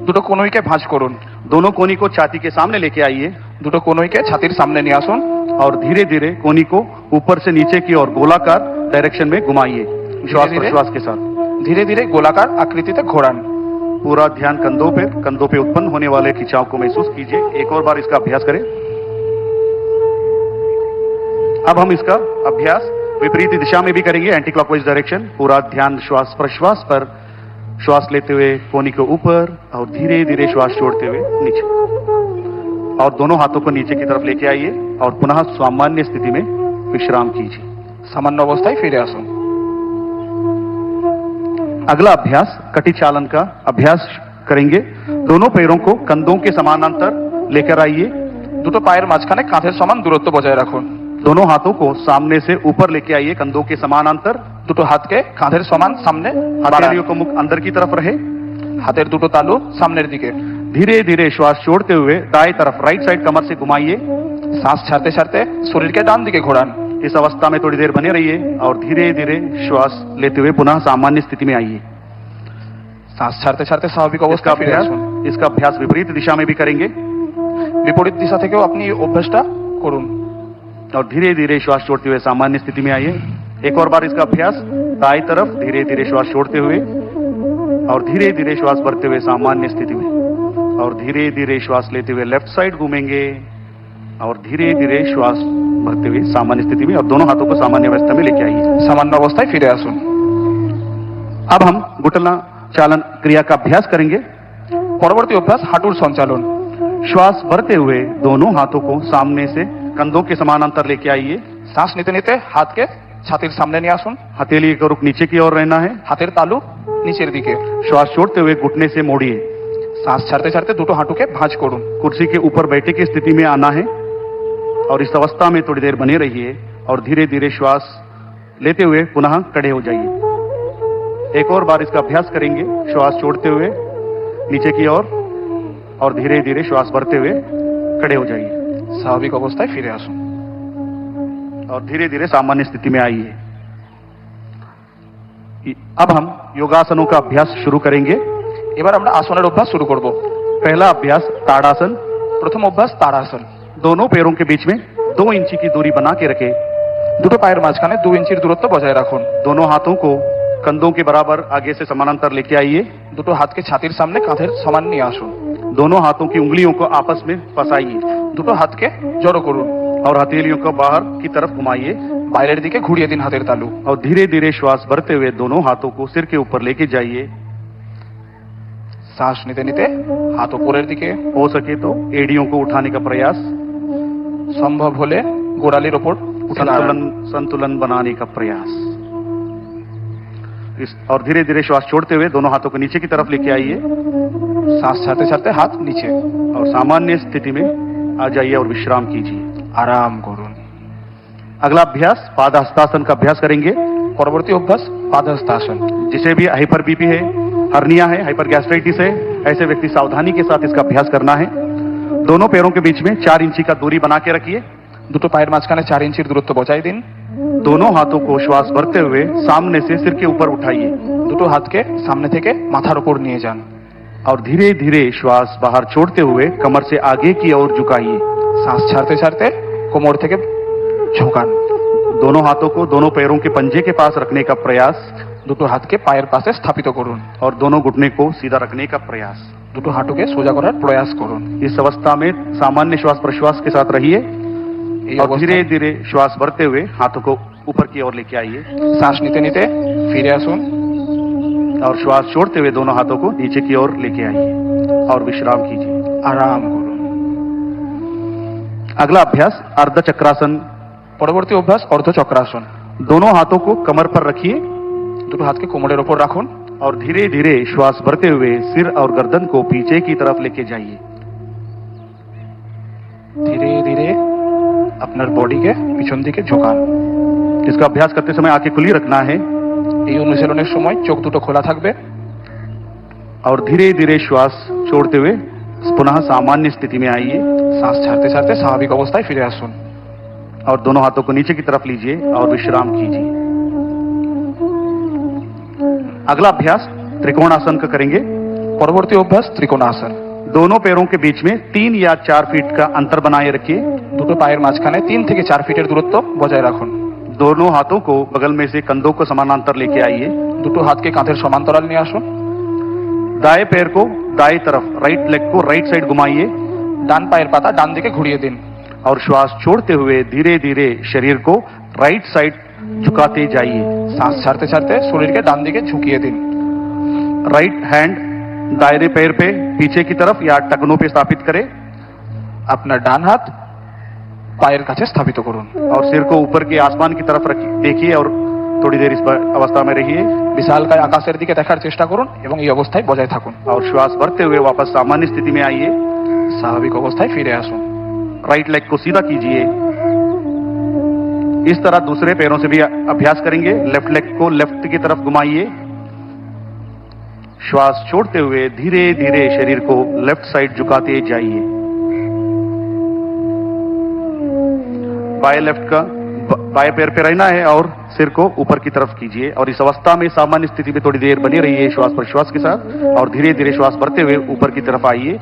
দুটো কনুইকে ভাঁজ করুন। दोनों कोनी को छाती के सामने लेके आइए দুটো কনুইকে ছাতির সামনে নিয়ে আসুন। और धीरे धीरे कोनी को ऊपर से नीचे की ओर गोलाकार डायरेक्शन में घुमाइए श्वास धीरे-धीरे? प्रश्वास के साथ। ধীরে ধীরে গোলাকার আকৃতিতে ঘোরান। पूरा ध्यान कंधों पे उत्पन्न होने वाले खिंचाव को महसूस कीजिए। एक और बार इसका अभ्यास करें। अब हम इसका अभ्यास विपरीत दिशा में भी करेंगे, एंटी क्लॉकवाइज डायरेक्शन। पूरा ध्यान श्वास प्रश्वास पर। श्वास लेते हुए कोनी को ऊपर और धीरे धीरे श्वास छोड़ते हुए नीचे। और दोनों हाथों को नीचे की तरफ लेके आइए और पुनः सामान्य स्थिति में विश्राम कीजिए। সামান্য অবস্থায় ফিরে আসুন। अगला अभ्यास कटी चालन का अभ्यास करेंगे। दोनों पैरों को कंधों के समानांतर लेकर आइए। দুটো পায়ের মাঝখানে কাঁধের সমান দূরত্ব বজায় রাখুন। दोनों हाथों को सामने से ऊपर लेके आइए कंधों के समानांतर। দুটো হাতকে কাঁধের সমান সামনে বাড়ান। हथेलियों को मुख अंदर की तरफ रहे। হাতের দুটো তালু সামনের দিকে। धीरे धीरे श्वास छोड़ते हुए दाएं तरफ राइट साइड कमर से घुमाइए। শ্বাস ছাড়তে ছাড়তে শরীরকে ডান দিকে ঘোরান। इस अवस्था में थोड़ी देर बने रहिए और धीरे धीरे श्वास लेते हुए पुनः सामान्य स्थिति में आइए। শ্বাস ছাড়তে ছাড়তে স্বাভাবিক इसका অবস্থায় ফিরে अभ्यास আসুন। इसका अभ्यास विपरीत दिशा में भी करेंगे বিপরীত দিশা থেকেও আপনি এই অভ্যাসটা করুন। और धीरे धीरे श्वास छोड़ते हुए सामान्य स्थिति में आइए। एक और बार इसका अभ्यास दाएं तरफ धीरे धीरे श्वास छोड़ते हुए और धीरे धीरे श्वास भरते हुए सामान्य स्थिति में। और धीरे धीरे श्वास लेते हुए लेफ्ट साइड घूमेंगे और धीरे धीरे श्वास भरते हुए सामान्य स्थिति में और दोनों हाथों को सामान्य अवस्था में लेके आइए। সামান্য অবস্থায় ফিরে আসুন। अब हम घुटना चालन क्रिया का अभ्यास करेंगे। পরবর্তী অভ্যাস হাঁটুর সঞ্চালন। श्वास भरते हुए दोनों हाथों को सामने से कंधों के समानांतर लेके आइए। শ্বাস নিতে নিতে হাতকে ছাতির সামনে নিয়ে আসুন। हथेली का रुख नीचे की ओर रहना है। হাতের তালু নিচের দিকে। श्वास छोड़ते हुए घुटने से मोड़िए। শ্বাস ছাড়তে ছাড়তে দুটো হাঁটুকে ভাঁজ করুন। कुर्सी के ऊपर बैठे की स्थिति में आना है और इस अवस्था में थोड़ी देर बने रहिए और धीरे धीरे श्वास लेते हुए पुनः खड़े हो जाइए। एक और बार इसका अभ्यास करेंगे। श्वास छोड़ते हुए नीचे की ओर और धीरे धीरे श्वास भरते हुए खड़े हो जाइए স্বাভাবিক অবস্থায় ফিরে আসুন। और धीरे धीरे सामान्य स्थिति में आइए। अब हम योगासनों का अभ्यास शुरू करेंगे। এবার আমরা আসনের অভ্যাস শুরু করব। पहला अभ्यास ताड़ासन। প্রথম অভ্যাস তাড়াসন। दोनों पैरों के बीच में 2 इंची की दूरी बना के रखें। দুটো পায়ের মাঝখানে 2 ইঞ্চির দূরত্ব বজায় রাখুন। दोनों हाथों को कंधों के बराबर आगे से समानांतर लेके आइए। দুটো হাতকে ছাতির সামনে কাঁধের সমান নিয়ে আসুন। दोनों हाथों की उंगलियों को आपस में फंसाइए দুটো হাতকে জড়ো করুন। और हथेलियों को बाहर की तरफ घुमाइए বাইরের দিকে ঘুরিয়ে দিন হাতের তালু। और धीरे धीरे श्वास भरते हुए दोनों हाथों को सिर के ऊपर लेके जाइए। শ্বাস নিতে নিতে হাত উপরের দিকে। हो सके तो एड़ियों को उठाने का प्रयास। সম্ভব হলে গোড়ালির ওপর উঠে দাঁড়ান। संतुलन बनाने का प्रयास। और धीरे धीरे श्वास छोड़ते हुए दोनों हाथों को नीचे की तरफ लेके आइए শ্বাস ছাড়তে ছাড়তে হাত নিচে। और सामान्य स्थिति में आ जाइए और विश्राम कीजिए। আরাম করুন। अगला अभ्यास पादहस्तासन का अभ्यास करेंगे। পরবর্তী অভ্যাস পাদহস্তাসন। जिसे भी हाइपर बीपी है, हर्निया है, हाइपर गैस्ट्राइटिस है, ऐसे व्यक्ति सावधानी के साथ इसका अभ्यास करना है। दोनों पैरों के बीच में 4 इंची का दूरी बना के रखिए। দুটো পায়ের মাঝখানে 4 ইঞ্চির দূরত্ব বজায় দিন। दोनों हाथों को श्वास भरते हुए सामने से सिर के ऊपर उठाइए দুটো হাতকে সামনে থেকে মাথার উপর নিয়ে যান। और धीरे धीरे श्वास बाहर छोड़ते हुए कमर से आगे की ओर झुकाइए। শ্বাস ছাড়তে ছাড়তে কোমর থেকে ঝোঁকান। दोनों हाथों को दोनों पैरों के पंजे के पास रखने का प्रयास দুটো হাতকে পায়ের পাশে স্থাপিত করুন। और दोनों घुटने को सीधा रखने का प्रयास। দুটো হাঁটুকে সোজা করার প্রয়াস করুন। इस अवस्था में सामान्य श्वास प्रश्वास के साथ रहिए এই और অবস্থায় धीरे धीरे श्वास भरते हुए हाथों को ऊपर की ओर लेके आइए শ্বাস নিতে নিতে ফিরে আসুন। और श्वास छोड़ते हुए दोनों हाथों को नीचे की ओर लेके आइए और विश्राम कीजिए। আরাম করুন। अगला अभ्यास अर्ध चक्रासन। পরবর্তী অভ্যাস অর্ধচক্রাসন। दोनों हाथों को कमर पर रखिए দুটো হাতকে কোমরের উপর রাখুন और धीरे धीरे श्वास भरते हुए सिर और गर्दन को पीछे की तरफ लेके जाइए। ধীরে ধীরে আপনার বডিকে পিছন দিকে ঝোঁকান। इसका अभ्यास करते समय आंखें खुली रखना है এই অনুশীলনের সময় চোখ দুটো খোলা থাকবে और धीरे धीरे श्वास छोड़ते हुए पुनः सामान्य स्थिति में आइए শ্বাস ছাড়তে ছাড়তে স্বাভাবিক অবস্থায় ফিরে আসুন। और दोनों हाथों को नीचे की तरफ लीजिए और विश्राम कीजिए। अगला अभ्यास त्रिकोणासन का करेंगे। পরবর্তী অভ্যাস ত্রিকোণাসন। दोनों पैरों के बीच में 3 या 4 फीट का अंतर बनाए रखिए। দুটো পায়ের মাঝখানে 3 থেকে 4 ফিটের দূরত্ব বজায় রাখুন। दोनों हाथों को बगल में से कंधों को समानांतर लेके आइए। দুটো হাতকে কাঁধের সমান্তরাল নিয়ে আসুন। दाएं पैर को दाएं तरफ, राइट लेग को राइट साइड घुमाइए ডান পায়ের পাতা ডান দিকে ঘুরিয়ে দিন और श्वास छोड़ते हुए धीरे धीरे शरीर को राइट साइड झुकाते जाइए। শ্বাস ছাড়তে ছাড়তে শরীরকে ডান দিকে ঝুঁকিয়ে দিন। राइट हैंड दायरे पैर पे पीछे की तरफ या टखनों पे स्थापित करें আপনার ডান হাত পায়ের কাছে স্থাপিত করুন। और सिर को ऊपर के आसमान की तरफ रखिए, देखिए और थोड़ी देर इस अवस्था में रहिए বিশালকায় আকাশের দিকে দেখার চেষ্টা করুন এবং এই অবস্থায় বজায় থাকুন। और श्वास भरते हुए वापस सामान्य स्थिति में आइए। স্বাভাবিক অবস্থায় ফিরে আসুন। राइट लेग को सीधा कीजिए। इस तरह दूसरे पैरों से भी अभ्यास करेंगे। लेफ्ट लेग को लेफ्ट की तरफ घुमाइए। श्वास छोड़ते हुए धीरे धीरे शरीर को लेफ्ट साइड झुकाते जाइए। बाएं लेफ्ट का बाएं पैर पे रहना है और सिर को ऊपर की तरफ कीजिए और इस अवस्था में सामान्य स्थिति में थोड़ी देर बनी रहिए श्वास प्रश्वास के साथ और धीरे धीरे श्वास भरते हुए ऊपर की तरफ आइए।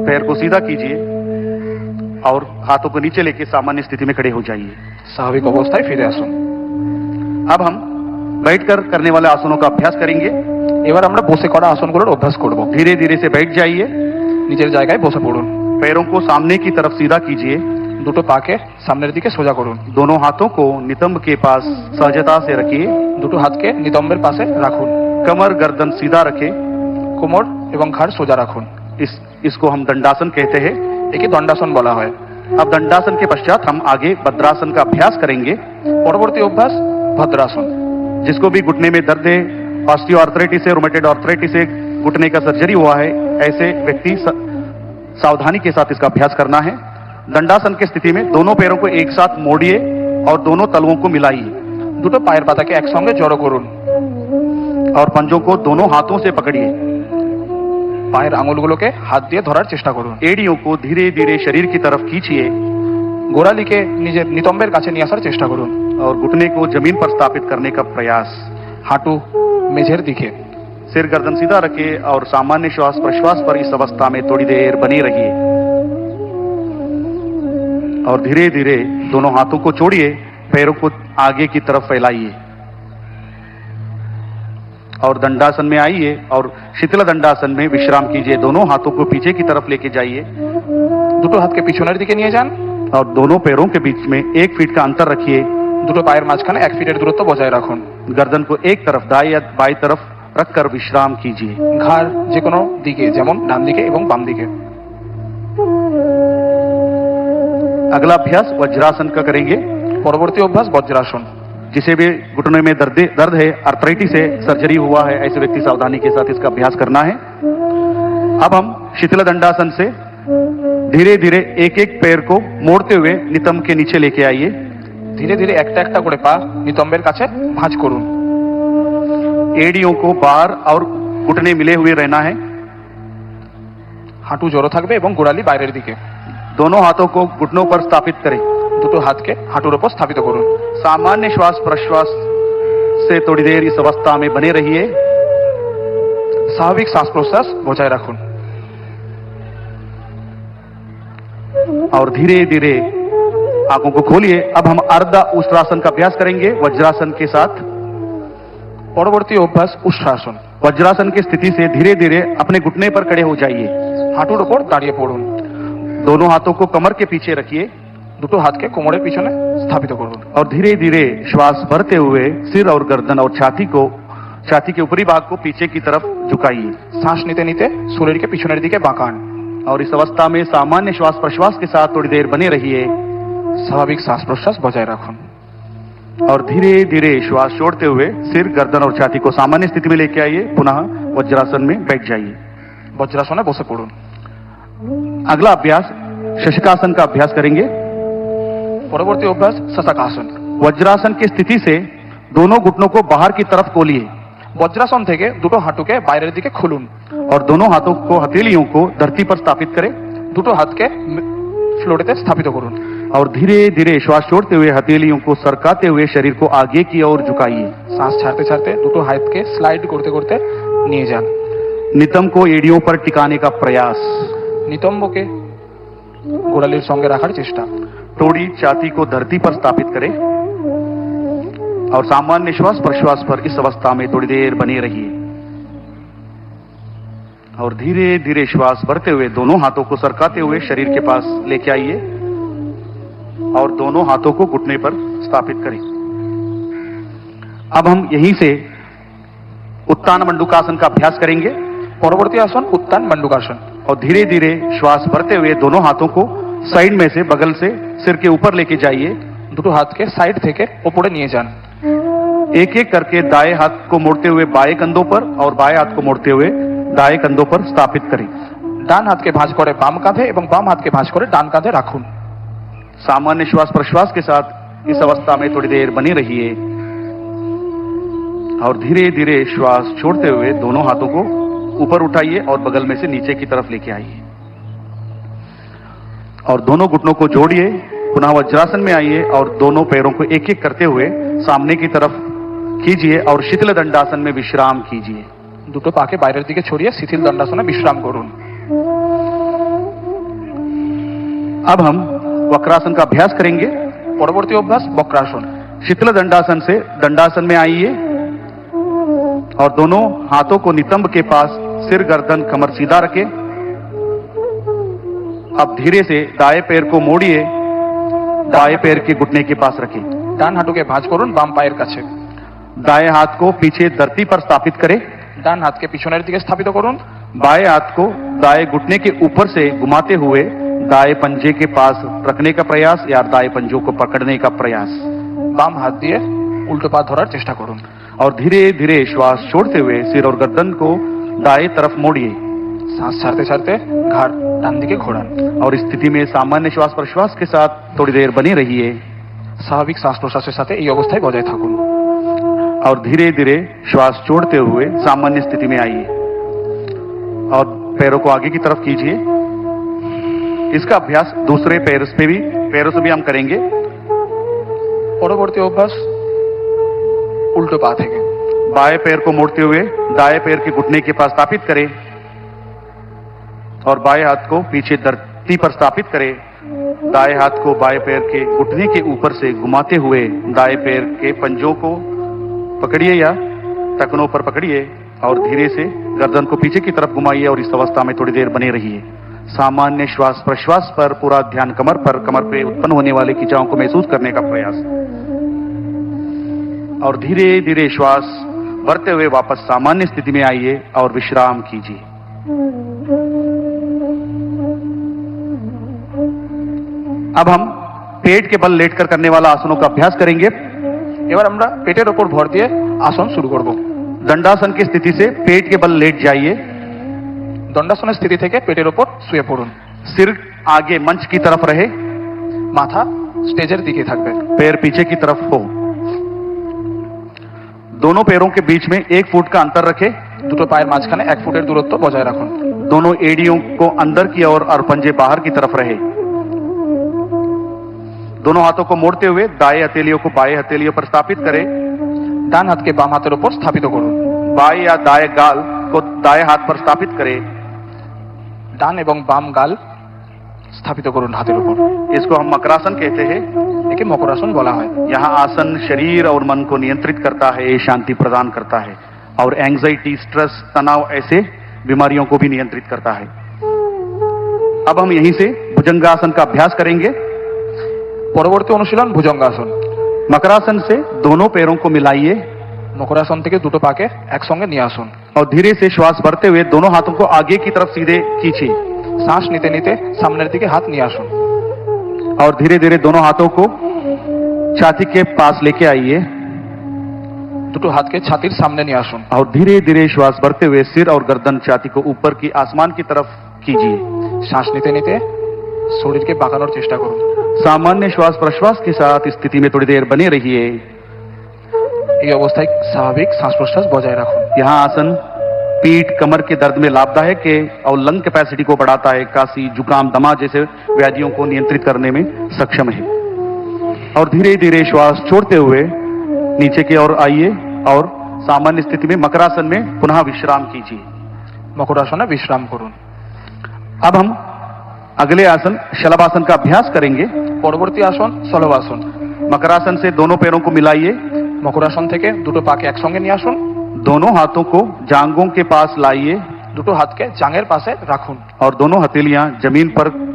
पैर को सीधा कीजिए और हाथों को नीचे लेके सामान्य स्थिति में खड़े हो जाइए। স্বাভাবিক অবস্থায় ফিরে আসুন। अब हम बैठकर करने वाले आसनों का अभ्यास करेंगे। এবার আমরা বসে করা আসনগুলোর অভ্যাস করব। धीरे धीरे से बैठ जाइए। নিজের জায়গায় বসে পড়ুন। पैरों को सामने की तरफ सीधा कीजिए। দুটো পাকে সামনের দিকে সোজা করুন। दोनों हाथों को नितंब के पास सहजता से रखिए। দুটো হাতকে নিতম্বের পাশে রাখুন। कमर गर्दन सीधा रखें। কোমর এবং ঘাড় সোজা রাখুন। इसको हम दंडासन कहते हैं। একে দণ্ডাসন বলা হয়। अब दंडासन के पश्चात हम आगे भद्रासन का अभ्यास करेंगे। পরবর্তী অভ্যাস ভদ্রাসন। जिसको भी घुटने में दर्द है, ऑस्टियोआर्थराइटिस है, रूमेटॉइड आर्थराइटिस है, घुटने का सर्जरी हुआ है, ऐसे व्यक्ति सावधानी के साथ इसका अभ्यास करना है। दंडासन की स्थिति में दोनों पैरों को एक साथ मोड़िए और दोनों तलुओं को मिलाइए। দুটো পায়ের পাতাকে একসঙ্গে জড়ো করুন और पंजों को दोनों हाथों से पकड़िए। পায়ের আঙুলগুলোকে হাত দিয়ে ধরার চেষ্টা করুন। एड़ियों को धीरे धीरे शरीर की तरफ खींचिए গোড়ালিকে নিজের নিতম্বের কাছে নিয়ে আসার চেষ্টা করুন। और घुटने को जमीन पर स्थापित करने का प्रयास। হাঁটু মেঝের দিকে। सिर गर्दन सीधा रखे और सामान्य श्वास प्रश्वास पर इस अवस्था में थोड़ी देर बने रहिए और धीरे धीरे दोनों हाथों को छोड़िए, पैरों को आगे की तरफ फैलाइए और दंडासन में आइए और शीतल दंडासन में विश्राम कीजिए। दोनों हाथों को पीछे की तरफ लेके जाइए দুটো হাতকে পিছনের দিকে নিয়ে যান और दोनों पैरों के बीच में 1 फीट का अंतर रखिए। দুটো পায়ের মাঝখানে 1 ফিটের দূরত্ব বজায় রাখুন। गर्दन को एक तरफ दाएं या बाएं तरफ रखकर विश्राम कीजिए। ঘাড় যে কোনো দিকে, যেমন ডান दिके এবং বাম दिके। अगला अभ्यास वज्रासन का करेंगे। পরবর্তী অভ্যাস বজ্রাসন। जिसे भी घुटने में दर्द है, आर्थराइटिस है, सर्जरी हुआ है, ऐसे व्यक्ति सावधानी के साथ इसका अभ्यास करना है। अब हम शीतल दंडासन से धीरे धीरे एक एक पैर को मोड़ते हुए नितंब के नीचे लेके आइए। ধীরে ধীরে একটা একটা করে পা নিতম্বের কাছে ভাঁজ করুন। एड़ियों को बाहर और घुटने मिले हुए रहना है। হাঁটু জড়ো থাকবে এবং গোড়ালি বাইরের দিকে। दोनों हाथों को घुटनों पर स्थापित करें। দুটো হাতকে হাঁটুর উপর স্থাপিত করুন। सामान्य श्वास प्रश्वास से थोड़ी देर इस अवस्था में बने रहिए। স্বাভাবিক শ্বাস প্রশ্বাস বজায় রাখুন और धीरे धीरे आंखों को खोलिए। अब हम अर्ध उष्ट्रासन का अभ्यास करेंगे वज्रासन के साथ। পরবর্তী অভ্যাস উষ্ট্রাসন। वज्रासन की स्थिति से धीरे धीरे अपने घुटने पर खड़े हो जाइए। হাঁটুর উপর দাঁড়িয়ে পড়ুন। दोनों हाथों को कमर के पीछे रखिए। দুটো হাতকে কোমরের পিছনে স্থাপিত করুন और धीरे धीरे श्वास भरते हुए सिर और गर्दन और छाती के ऊपरी भाग को पीछे की तरफ झुकाइए। শ্বাস নিতে নিতে শরীরকে পিছনের দিকে বাঁকান। और इस अवस्था में सामान्य श्वास प्रश्वास के साथ थोड़ी देर बने रहिए স্বাভাবিক শ্বাস প্রশ্বাস বজায় রাখুন और धीरे धीरे श्वास छोड़ते हुए सिर गर्दन और छाती को सामान्य स्थिति में लेके आइए पुनः वज्रासन में बैठ जाइए বজ্রাসনে বসে পড়ুন अगला अभ्यास शशकासन का अभ्यास करेंगे পরবর্তী অভ্যাস শশকাসন वज्रासन की स्थिति से दोनों घुटनों को बाहर की तरफ खोलिए বজ্রাসন থেকে দুটো হাঁটুকে বাইরের দিকে খুলুন और दोनों हाथों को हथेलियों को धरती पर स्थापित करें দুটো হাতকে ফ্লোরেতে স্থাপিত করুন और धीरे धीरे श्वास छोड़ते हुए हथेलियों को सरकाते हुए शरीर को आगे की ओर झुकाइए শ্বাস ছাড়তে ছাড়তে দুটো হাতকে স্লাইড করতে করতে নিয়ে যান नितंब को एड़ियों पर टिकाने का प्रयास নিতম্বকে গোড়ালির সঙ্গে রাখার চেষ্টা थोड़ी छाती को धरती पर स्थापित करें और सामान्य श्वास प्रश्वास पर इस अवस्था में थोड़ी देर बने रहिए और धीरे धीरे श्वास भरते हुए दोनों हाथों को सरकाते हुए शरीर के पास लेके आइए और दोनों हाथों को घुटने पर स्थापित करें अब हम यहीं से उत्तान मंडूकासन का अभ्यास करेंगे পরবর্তী আসন উত্তান মণ্ডূকাসন और धीरे धीरे श्वास भरते हुए दोनों हाथों को साइड में से बगल से सिर के ऊपर लेके जाइए দুটো হাতকে সাইড থেকে উপরে নিয়ে যান एक एक करके दाएं हाथ को मोड़ते हुए बाएं कंधों पर और बाएं हाथ को मोड़ते हुए दाएं कंधों पर स्थापित करें ডান হাতকে ভাঁজ করে বাম কাঁধে এবং বাম হাতকে ভাঁজ করে ডান কাঁধে রাখুন सामान्य श्वास प्रश्वास के साथ इस अवस्था में थोड़ी देर बने रहिए और धीरे धीरे श्वास छोड़ते हुए दोनों हाथों को ऊपर उठाइए और बगल में से नीचे की तरफ लेके आइए और दोनों घुटनों को जोड़िए पुनः वज्रासन में आइए और दोनों पैरों को एक एक करते हुए सामने की तरफ कीजिए और शीतल दंडासन में विश्राम कीजिए দুটো পাকে বাইরের দিকে ছড়িয়ে শিথিল দণ্ডাসনে বিশ্রাম করুন अब हम वक्रासन का अभ्यास करेंगे পরবর্তী অভ্যাস বক্রাসন शीतल दंडासन से दंडासन में आइए और दोनों हाथों को नितंब के पास सिर गर्दन कमर सीधा रखें अब धीरे से दाएं पैर को मोड़िए बाएं पैर के घुटने के पास रखें ডান হাঁটুকে ভাঁজ করুন বাম পায়ের কাছে दाएं हाथ को पीछे धरती पर स्थापित करें ডান হাতকে পিছনের দিকে স্থাপিত করুন बाएं हाथ को दाएं घुटने के ऊपर से घुमाते हुए दाएं पंजे के पास रखने का प्रयास या दाएं पंजों को पकड़ने का प्रयास বাম হাত দিয়ে উল্টো পা ধরার চেষ্টা করুন और धीरे धीरे श्वास छोड़ते हुए सिर और गर्दन को दाएं तरफ मोड़िए শ্বাস ছাড়তে ছাড়তে ঘাড় ডান দিকে ঘোরান और इस स्थिति में सामान्य श्वास प्रश्वास के साथ थोड़ी देर बने रहिए স্বাভাবিক শ্বাস প্রশ্বাসের সাথে এই অবস্থায় বজায় থাকুন और धीरे धीरे श्वास छोड़ते हुए सामान्य स्थिति में आइए और पैरों को आगे की तरफ कीजिए इसका अभ्यास दूसरे पैरों से भी हम करेंगे পরবর্তী অভ্যাস উল্টো পা থেকে बाएं पैर को मोड़ते हुए दाएं पैर के घुटने के पास स्थापित करें और बाएं हाथ को पीछे धरती पर स्थापित करें दाएं हाथ को बाएं पैर के घुटने के ऊपर से घुमाते हुए दाएं पैर के पंजों को पकड़िए या टखनों पर पकड़िए और धीरे से गर्दन को पीछे की तरफ घुमाइए और इस अवस्था में थोड़ी देर बने रहिए सामान्य श्वास प्रश्वास पर पूरा ध्यान कमर पे उत्पन्न होने वाले खिंचाव को महसूस करने का प्रयास और धीरे धीरे श्वास भरते हुए वापस सामान्य स्थिति में आइए और विश्राम कीजिए अब हम पेट के बल लेटकर करने वाला आसनों का अभ्यास करेंगे এবার আমরা পেটের ওপর ভর দিয়ে আসন শুরু করব दंडासन की स्थिति से पेट के बल लेट जाइए দণ্ডাসনের স্থিতি থেকে পেটের ওপর শুয়ে পড়ুন सिर आगे मंच की तरफ रहे মাথা স্টেজের দিকে থাকবে पैर पीछे की तरफ हो दोनों पैरों के बीच में 1 फुट का अंतर रखें দুটো পায়ের माঝখানে 1 ফুটের দূরত্ব বজায় রাখুন दोनों एड़ियों को अंदर की ओर और पंजे बाहर की तरफ रहे दोनों हाथों को मोड़ते हुए दाएं हथेलियों को बाएं हथेलियों पर स्थापित करें ডান হাতকে বাম হাতের ওপর স্থাপিত করুন बाएं या दाएं गाल को दाएं हाथ पर स्थापित करें ডান এবং বাম গাল স্থাপিত করুন হাতের উপর इसको हम मकरासन कहते हैं একে মকরাসন বলা হয় यहाँ आसन शरीर और मन को नियंत्रित करता है शांति प्रदान करता है और एंजाइटी स्ट्रेस तनाव ऐसे बीमारियों को भी नियंत्रित करता है अब हम यहीं से भुजंगासन का अभ्यास करेंगे পরবর্তী অনুশীলন ভুজঙ্গাসন मकरासन से दोनों पैरों को मिलाइए মকরাসন থেকে দুটো পাকে একসঙ্গে নিয়ে আসুন और धीरे से श्वास भरते हुए दोनों हाथों को आगे की तरफ सीधे खींचिए শ্বাস নিতে নিতে সামনের দিকে হাত নিয়ে আসুন। और धीरे धीरे दोनों हाथों को छाती के पास लेके आइए দুটো হাতকে ছাতির সামনে নিয়ে আসুন। और धीरे धीरे श्वास भरते हुए सिर और गर्दन छाती को ऊपर की आसमान की तरफ कीजिए। শ্বাস নিতে নিতে শরীরকে বাঁকানোর চেষ্টা করুন। सामान्य श्वास प्रश्वास के साथ इस स्थिति में थोड़ी देर बने रहिए। এই অবস্থায় স্বাভাবিক শ্বাস প্রশ্বাস বজায় রাখুন। यहाँ आसन पीठ कमर के दर्द में लाभदायक है और लंग कैपेसिटी को बढ़ाता है, काशी जुकाम दमा जैसे व्याधियों को नियंत्रित करने में सक्षम है। और धीरे धीरे श्वास छोड़ते हुए नीचे की ओर आइए और सामान्य स्थिति में मकरासन में पुनः विश्राम कीजिए। মকরাসনে বিশ্রাম করুন। अब हम अगले आसन शलभासन का अभ्यास करेंगे। পরবর্তী আসন শলভাসন। मकरासन से दोनों पैरों को मिलाइए, মকরাসন থেকে দুটো পাকে একসঙ্গে নিয়ে আসুন। दोनों हाथों को जांघों के पास लाइए দুটো হাতকে জাঙের পাশে রাখুন। और दोनों हथेलियां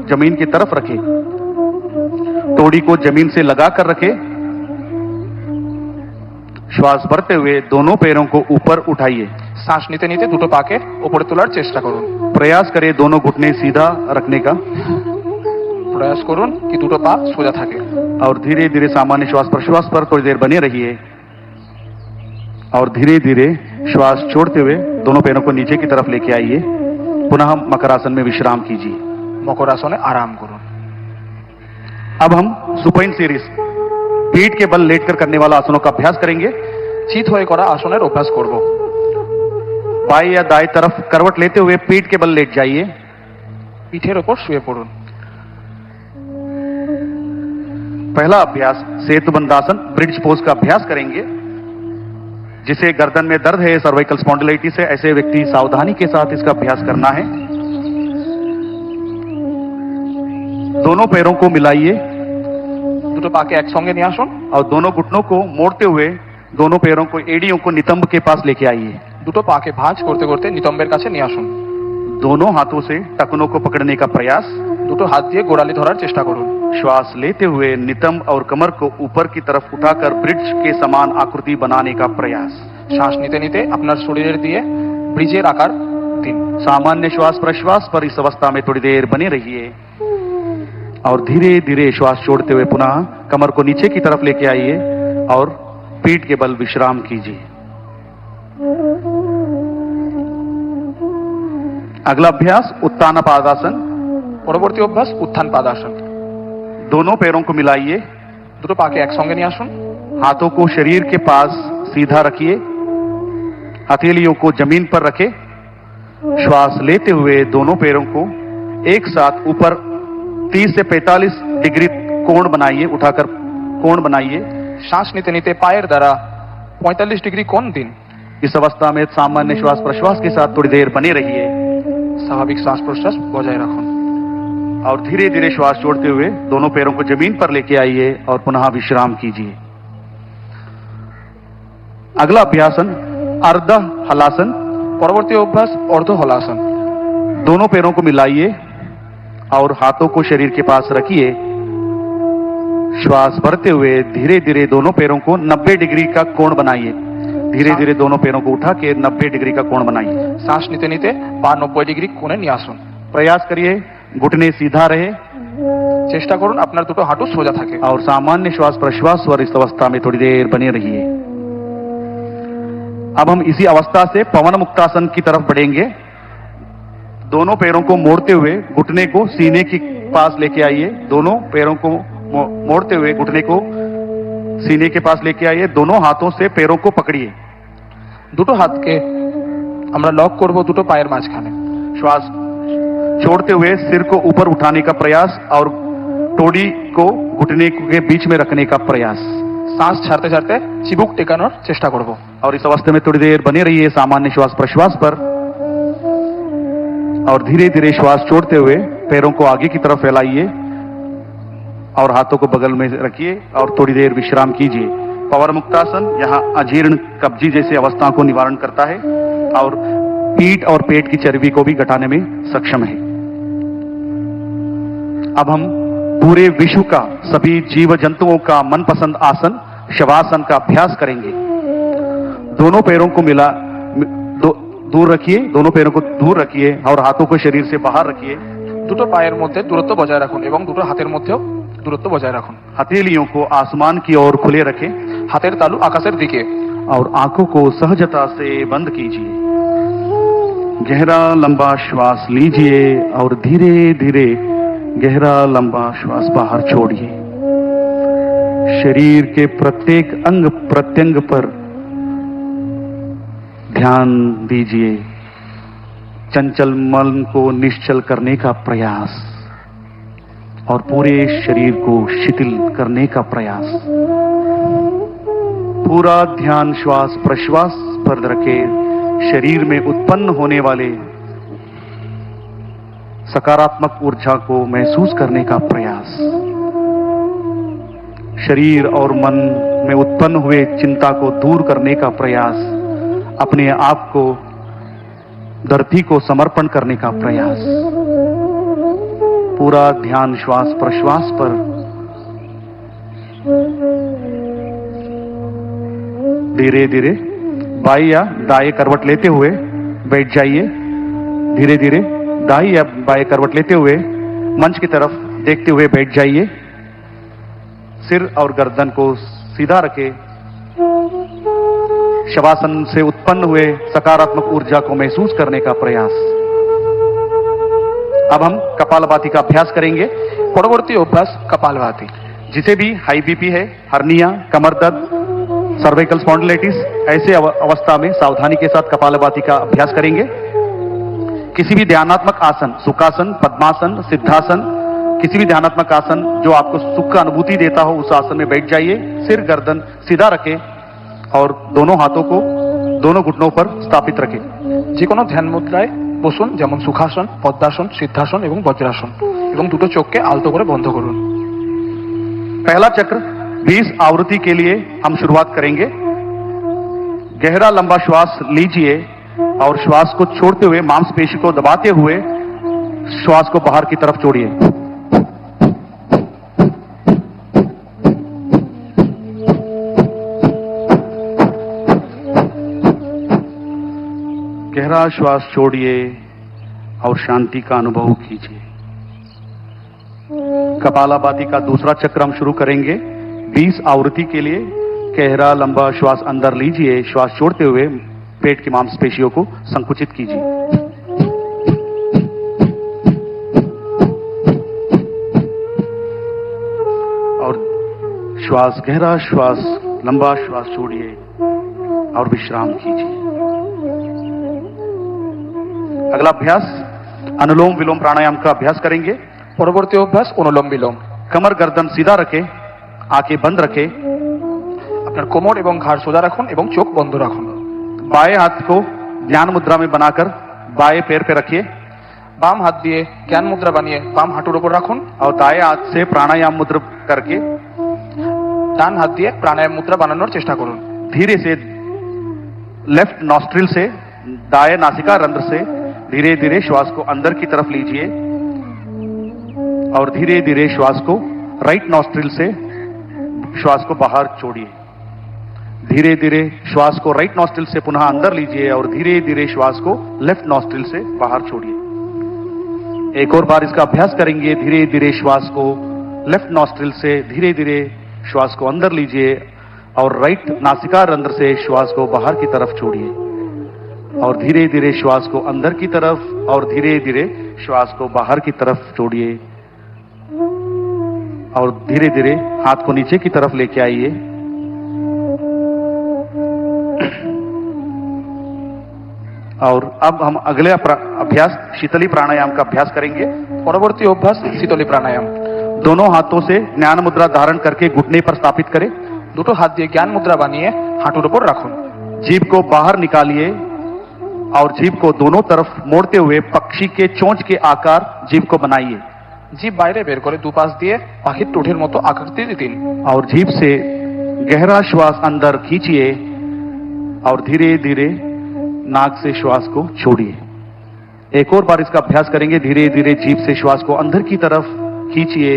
जमीन की तरफ रखें। तोड़ी को जमीन से लगाकर रखें। श्वास भरते हुए दोनों पैरों को ऊपर उठाइए। শ্বাস নিতে নিতে দুটো পাকে উপরে তোলার চেষ্টা করুন। प्रयास करें दोनों घुटने सीधा रखने का প্রয়াস করুন কি দুটো পা সোজা থাকে। और धीरे धीरे सामान्य श्वास प्रश्वास पर थोड़ी देर बने रहिए और धीरे धीरे श्वास छोड़ते हुए दोनों पैरों को नीचे की तरफ लेके आइए। पुनः मकरासन में विश्राम कीजिए। মকরাসনে আরাম করুন। अब हम सुपाइन सीरीज पीठ के बल लेटकर करने वाला आसनों का अभ्यास करेंगे। চিত হয়ে করা আসনের অভ্যাস করব। बाएं या दाएं तरफ करवट लेते हुए पीठ के बल लेट जाइए। পিঠের ওপর শুয়ে পড়ুন। पहला अभ्यास सेतुबंधासन ब्रिज पोज का अभ्यास करेंगे। जिसे गर्दन में दर्द है, सर्वाइकल स्पॉन्डिलाइटिस है, ऐसे व्यक्ति सावधानी के साथ इसका अभ्यास करना है। दोनों पैरों को मिलाइए দুটো পাকে একসঙ্গে নিয়ে আসুন। और दोनों घुटनों को मोड़ते हुए दोनों पैरों को एड़ियों को नितंब के पास लेके आइए। দুটো পাকে ভাঁজ করতে করতে নিতম্বের কাছে নিয়ে আসুন। दोनों हाथों से टखनों को पकड़ने का प्रयास। দুটো হাত দিয়ে গোড়ালি ধরার চেষ্টা করুন। श्वास लेते हुए नितंब और कमर को ऊपर की तरफ उठाकर ब्रिज के समान आकृति बनाने का प्रयास। শ্বাস নিতে নিতে আপনার শরীরের দিয়ে ব্রিজের আকার দিন। सामान्य श्वास प्रश्वास पर इस अवस्था में थोड़ी देर बने रहिए और धीरे धीरे श्वास छोड़ते हुए पुनः कमर को नीचे की तरफ लेके आइए और पीठ के बल विश्राम कीजिए। अगला अभ्यास उत्तान पादासन। পরবর্তী অভ্যাস উত্থান পাদাসন। दोनों पैरों को मिलाइए, দুটো পাকে একসঙ্গে নিয়ে আসুন। हाथों को शरीर के पास सीधा रखिए, हथेलियों को जमीन पर रखें। श्वास लेते हुए दोनों पैरों को एक साथ ऊपर 30 से 45 डिग्री कोण बनाइए, उठाकर कोण बनाइए। শ্বাস নিতে নিতে পায়ের দ্বারা 45 ডিগ্রি কোণ দিন। इस अवस्था में सामान्य श्वास प्रश्वास के साथ थोड़ी देर बने रहिए স্বাভাবিক শ্বাস প্রশ্বাস বজায় রাখুন। और धीरे धीरे श्वास छोड़ते हुए दोनों पैरों को जमीन पर लेके आइए और पुनः विश्राम कीजिए। अगला अभ्यासन अर्ध हलासन। পরবর্তী অভ্যাস অর্ধ হলাসন। दोनों पैरों को मिलाइए और हाथों को शरीर के पास रखिए। श्वास भरते हुए धीरे धीरे दोनों पैरों को 90 डिग्री का कोण बनाइए। धीरे धीरे दोनों पैरों को उठा के 90 डिग्री का कोण बनाइए। শ্বাস নিতে নিতে পা 90 ডিগ্রি কোণে নিয়ে আসুন। प्रयास करिए घुटने सीधा रहे চেষ্টা করুন আপনার দুটো হাঁটু সোজা থাকে। और सामान्य श्वास प्रश्वास और इस अवस्था में थोड़ी देर बने रहिए। अब हम इसी अवस्था से पवन मुक्तासन की तरफ बढ़ेंगे। दोनों पैरों को मोड़ते हुए घुटने को सीने के पास लेके आइए। दोनों पैरों को मोड़ते हुए घुटने को सीने के पास लेके आइए। दोनों हाथों से पैरों को पकड़िए। দুটো হাতকে আমরা লক করব দুটো পায়ের মাঝখানে। श्वास छोड़ते हुए सिर को ऊपर उठाने का प्रयास और टोड़ी को घुटने के बीच में रखने का प्रयास। শ্বাস ছাড়তে ছাড়তে চিবুক টেকানোর চেষ্টা করব। और इस अवस्था में थोड़ी देर बने रहिए सामान्य श्वास प्रश्वास पर और धीरे धीरे श्वास छोड़ते हुए पैरों को आगे की तरफ फैलाइए और हाथों को बगल में रखिए और थोड़ी देर विश्राम कीजिए। पवन मुक्तासन यहाँ अजीर्ण कब्जी जैसी अवस्थाओं को निवारण करता है और पीठ और पेट की चर्बी को भी घटाने में सक्षम है। अब हम पूरे विश्व का सभी जीव जंतुओं का मनपसंद आसन शवासन का अभ्यास करेंगे। दोनों पैरों को दूर रखिए, दोनों पैरों को दूर रखिए और हाथों को शरीर से बाहर रखिए। দুটো পায়ের মধ্যে দূরত্ব বজায় রাখুন এবং দুটো হাতের মধ্যেও দূরত্ব বজায় রাখুন। हथेलियों को आसमान की ओर खुले रखें হাতের তালু আকাশের দিকে। और आंखों को सहजता से बंद कीजिए। गहरा लंबा श्वास लीजिए और धीरे धीरे गहरा लंबा श्वास बाहर छोड़िए। शरीर के प्रत्येक अंग प्रत्यंग पर ध्यान दीजिए। चंचल मन को निश्चल करने का प्रयास और पूरे शरीर को शिथिल करने का प्रयास। पूरा ध्यान श्वास प्रश्वास पर रखे। शरीर में उत्पन्न होने वाले सकारात्मक ऊर्जा को महसूस करने का प्रयास। शरीर और मन में उत्पन्न हुए चिंता को दूर करने का प्रयास। अपने आप को धरती को समर्पण करने का प्रयास। पूरा ध्यान श्वास प्रश्वास पर। धीरे धीरे बाई या दाएं करवट लेते हुए बैठ जाइए। धीरे धीरे दाई या बाएं करवट लेते हुए मंच की तरफ देखते हुए बैठ जाइए। सिर और गर्दन को सीधा रखें। शवासन से उत्पन्न हुए सकारात्मक ऊर्जा को महसूस करने का प्रयास। अब हम कपालभाति का अभ्यास करेंगे। পরবর্তী অভ্যাস কপালভাতি। जिसे भी हाई बीपी है, हर्निया, कमर दर्द, सर्वाइकल स्पॉन्डिलाइटिस, ऐसे अवस्था में सावधानी के साथ कपालभाति का अभ्यास करेंगे। किसी भी ध्यानात्मक आसन, सुखासन, पद्मासन, सिद्धासन, किसी भी ध्यानात्मक आसन जो आपको सुख का अनुभूति देता हो उस आसन में बैठ जाइए। सिर गर्दन सीधा रखें और दोनों हाथों को दोनों घुटनों पर स्थापित रखें। যে কোনো ধ্যান মুদ্রায় বসুন, যেমন সুখাসন, পদ্মাসন, সিদ্ধাসন এবং বজ্রাসন, এবং দুটো চোখকে আলতো করে বন্ধ করুন। पहला चक्र 20 आवृत्ति के लिए हम शुरुआत करेंगे। गहरा लंबा श्वास लीजिए और श्वास को छोड़ते हुए मांसपेशी को दबाते हुए श्वास को बाहर की तरफ छोड़िए। गहरा श्वास छोड़िए और शांति का अनुभव कीजिए। कपालभाति का दूसरा चक्र हम शुरू करेंगे 20 आवृत्ति के लिए। गहरा लंबा श्वास अंदर लीजिए, श्वास छोड़ते हुए पेट की मांसपेशियों को संकुचित कीजिए। और श्वास गहरा श्वास लंबा श्वास छोड़िए और विश्राम कीजिए। अगला अभ्यास अनुलोम विलोम प्राणायाम का अभ्यास करेंगे। পরবর্তী অভ্যাস অনুলোম বিলোম। कमर गर्दन सीधा रखें, आंखें बंद रखें। আপনার কোমর এবং ঘাড় সোজা রাখুন এবং চোখ বন্ধ রাখুন। बाएं हाथ को ध्यान मुद्रा में बनाकर बाएं पैर पे रखिए। বাম হাত দিয়ে জ্ঞান মুদ্রা বানিয়ে বাম হাঁটুর উপর রাখুন। और दाएं हाथ से प्राणायाम मुद्रा करके ডান হাত দিয়ে প্রাণায়াম মুদ্রা বানানোর চেষ্টা করুন। धीरे से लेफ्ट नॉस्ट्रिल से दाएं नासिका रंध्र से धीरे धीरे श्वास को अंदर की तरफ लीजिए और धीरे धीरे श्वास को राइट नॉस्ट्रिल से श्वास को बाहर छोड़िए। धीरे धीरे श्वास को राइट नॉस्ट्रिल से पुनः अंदर लीजिए और धीरे धीरे श्वास को लेफ्ट नॉस्ट्रिल से बाहर छोड़िए। एक और बार इसका अभ्यास करेंगे। धीरे धीरे श्वास को लेफ्ट नॉस्ट्रिल से धीरे धीरे श्वास को अंदर लीजिए और राइट नासिका रंध्र से श्वास को बाहर की तरफ छोड़िए और धीरे धीरे श्वास को अंदर की तरफ और धीरे धीरे श्वास को बाहर की तरफ छोड़िए और धीरे धीरे हाथ को नीचे की तरफ लेके आइए। और अब हम अगले अभ्यास शीतली प्राणायाम का अभ्यास करेंगे। পরবর্তী অভ্যাস শীতলী প্রাণায়াম। दोनों हाथों से ज्ञान मुद्रा धारण करके घुटने पर स्थापित करें। দুটো হাত দিয়ে জ্ঞান মুদ্রা বানিয়ে হাঁটুর উপর রাখুন। जीभ को बाहर निकालिए और जीभ को दोनों तरफ मोड़ते हुए पक्षी के चोंच के आकार जीभ को बनाइए। জিভ বাইরে বের করে দুপাশ দিয়ে পাখির ঠোঁটের মতো আকৃতি দিন। और जीभ से गहरा श्वास अंदर खींचिए और धीरे धीरे नाक से श्वास को छोड़िए। एक और बार इसका अभ्यास करेंगे। धीरे धीरे जीभ से श्वास को अंदर की तरफ खींचिए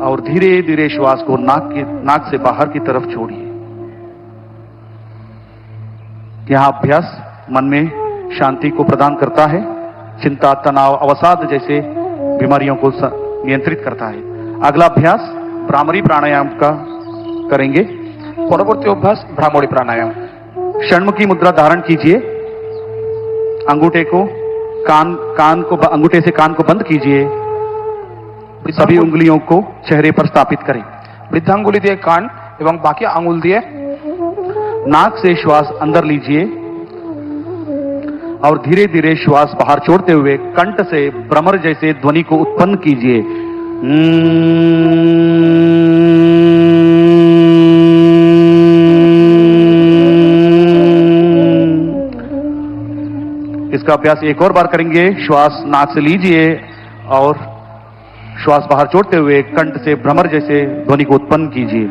और धीरे धीरे श्वास को नाक से बाहर की तरफ छोड़िए। यह अभ्यास मन में शांति को प्रदान करता है। चिंता, तनाव, अवसाद जैसे बीमारियों को नियंत्रित करता है। अगला अभ्यास भ्रामरी प्राणायाम का करेंगे। পরবর্তী অভ্যাস ভ্রামরী প্রাণায়াম। षण्मुखी मुद्रा धारण कीजिए। अंगूठे को अंगूठे से कान को बंद कीजिए। सभी उंगलियों को चेहरे पर स्थापित करें। বৃদ্ধাঙ্গুলি দিয়ে কান এবং বাকি আঙুল দিয়ে नाक से श्वास अंदर लीजिए और धीरे धीरे श्वास बाहर छोड़ते हुए कंठ से भ्रमर जैसे ध्वनि को उत्पन्न कीजिए। इसका अभ्यास एक और बार करेंगे। श्वास नाक से लीजिए और श्वास बाहर छोड़ते हुए कंठ से भ्रमर जैसे ध्वनि को उत्पन्न कीजिए।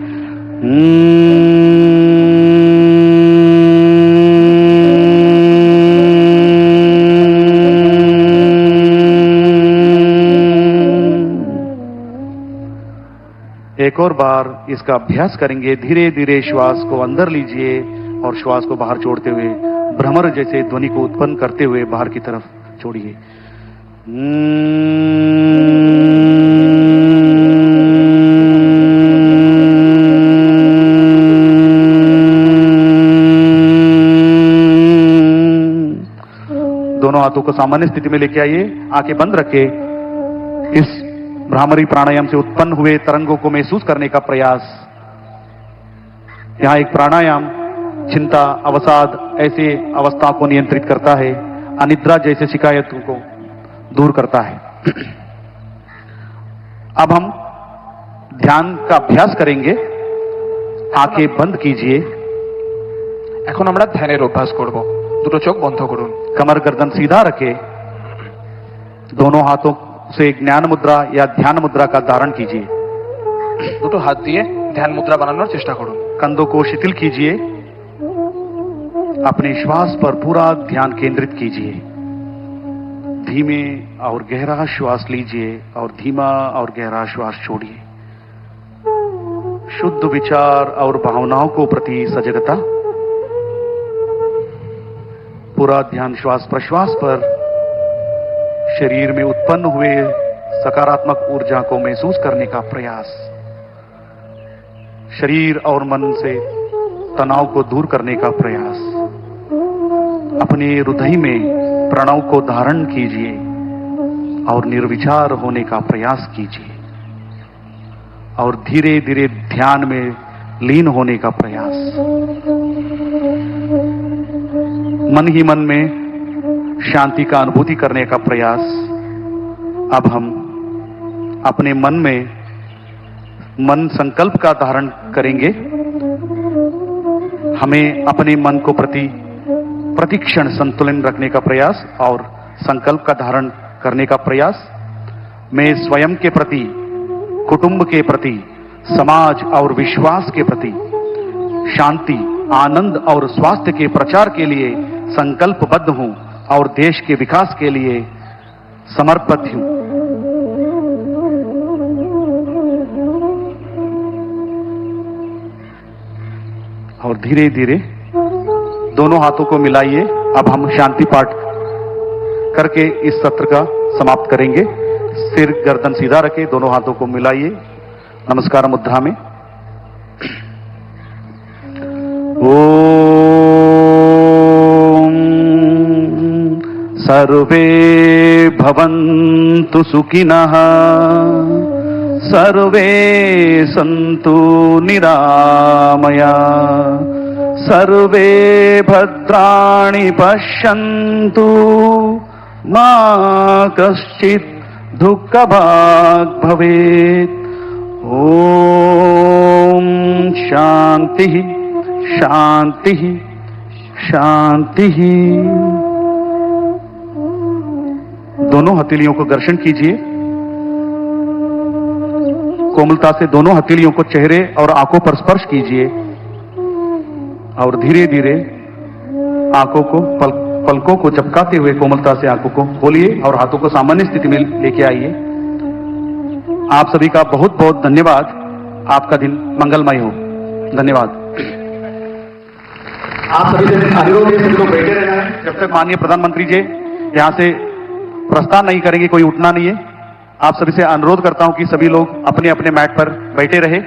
एक और बार इसका अभ्यास करेंगे। धीरे धीरे श्वास को अंदर लीजिए और श्वास को बाहर छोड़ते हुए भ्रमर जैसे ध्वनि को उत्पन्न करते हुए बाहर की तरफ छोड़िए। दोनों हाथों को सामान्य स्थिति में लेके आइए। आंखें बंद रखे। इस भ्रामरी प्राणायाम से उत्पन्न हुए तरंगों को महसूस करने का प्रयास। यहां एक प्राणायाम चिंता, अवसाद ऐसे अवस्थाओं को नियंत्रित करता है, अनिद्रा जैसे शिकायतों को दूर करता है। अब हम ध्यान का अभ्यास करेंगे। आंखें बंद कीजिए। এখন আমরা ধ্যানের অভ্যাস করব। দুটো চোখ বন্ধ করুন। कमर गर्दन सीधा रखे। दोनों हाथों से ज्ञान मुद्रा या ध्यान मुद्रा का धारण कीजिए। দুটো হাত দিয়ে ধ্যান মুদ্রা বানানোর চেষ্টা করুন। कंधों को शिथिल कीजिए। अपने श्वास पर पूरा ध्यान केंद्रित कीजिए। धीमे और गहरा श्वास लीजिए और धीमा और गहरा श्वास छोड़िए। शुद्ध विचार और भावनाओं को प्रति सजगता। पूरा ध्यान श्वास प्रश्वास पर। शरीर में उत्पन्न हुए सकारात्मक ऊर्जा को महसूस करने का प्रयास। शरीर और मन से तनाव को दूर करने का प्रयास। अपने हृदय में प्रणव को धारण कीजिए और निर्विचार होने का प्रयास कीजिए और धीरे धीरे ध्यान में लीन होने का प्रयास। मन ही मन में शांति का अनुभूति करने का प्रयास। अब हम अपने मन में मन संकल्प का धारण करेंगे। हमें अपने मन को प्रतिक्षण संतुलन रखने का प्रयास और संकल्प का धारण करने का प्रयास। मैं स्वयं के प्रति, कुटुंब के प्रति, समाज और विश्वास के प्रति शांति, आनंद और स्वास्थ्य के प्रचार के लिए संकल्पबद्ध हूं और देश के विकास के लिए समर्पित हूं। और धीरे धीरे दोनों हाथों को मिलाइए। अब हम शांति पाठ करके इस सत्र का समाप्त करेंगे। सिर गर्दन सीधा रखे, दोनों हाथों को मिलाइए नमस्कार मुद्रा में। ओम सर्वे भवन्तु सुखिनः, सर्वे सन्तु निरामया, सर्वे भद्राणि पश्यन्तु, मा कश्चित् दुःखभाग् भवेत्। ओम शांति शांति शांति। दोनों हथेलियों को घर्षण कीजिए। कोमलता से दोनों हथेलियों को चेहरे और आंखों पर स्पर्श कीजिए और धीरे धीरे आंखों को पलकों को झपकाते हुए कोमलता से आंखों को खोलिए और हाथों को सामान्य स्थिति में लेके आइए। आप सभी का बहुत बहुत धन्यवाद। आपका दिन मंगलमय हो। धन्यवाद। आप सभी से अनुरोध है, सभी लोग बैठे रहना है जब तक माननीय प्रधानमंत्री जी यहां से प्रस्थान नहीं करेंगे। कोई उठना नहीं है। आप सभी से अनुरोध करता हूं कि सभी लोग अपने अपने मैट पर बैठे रहे।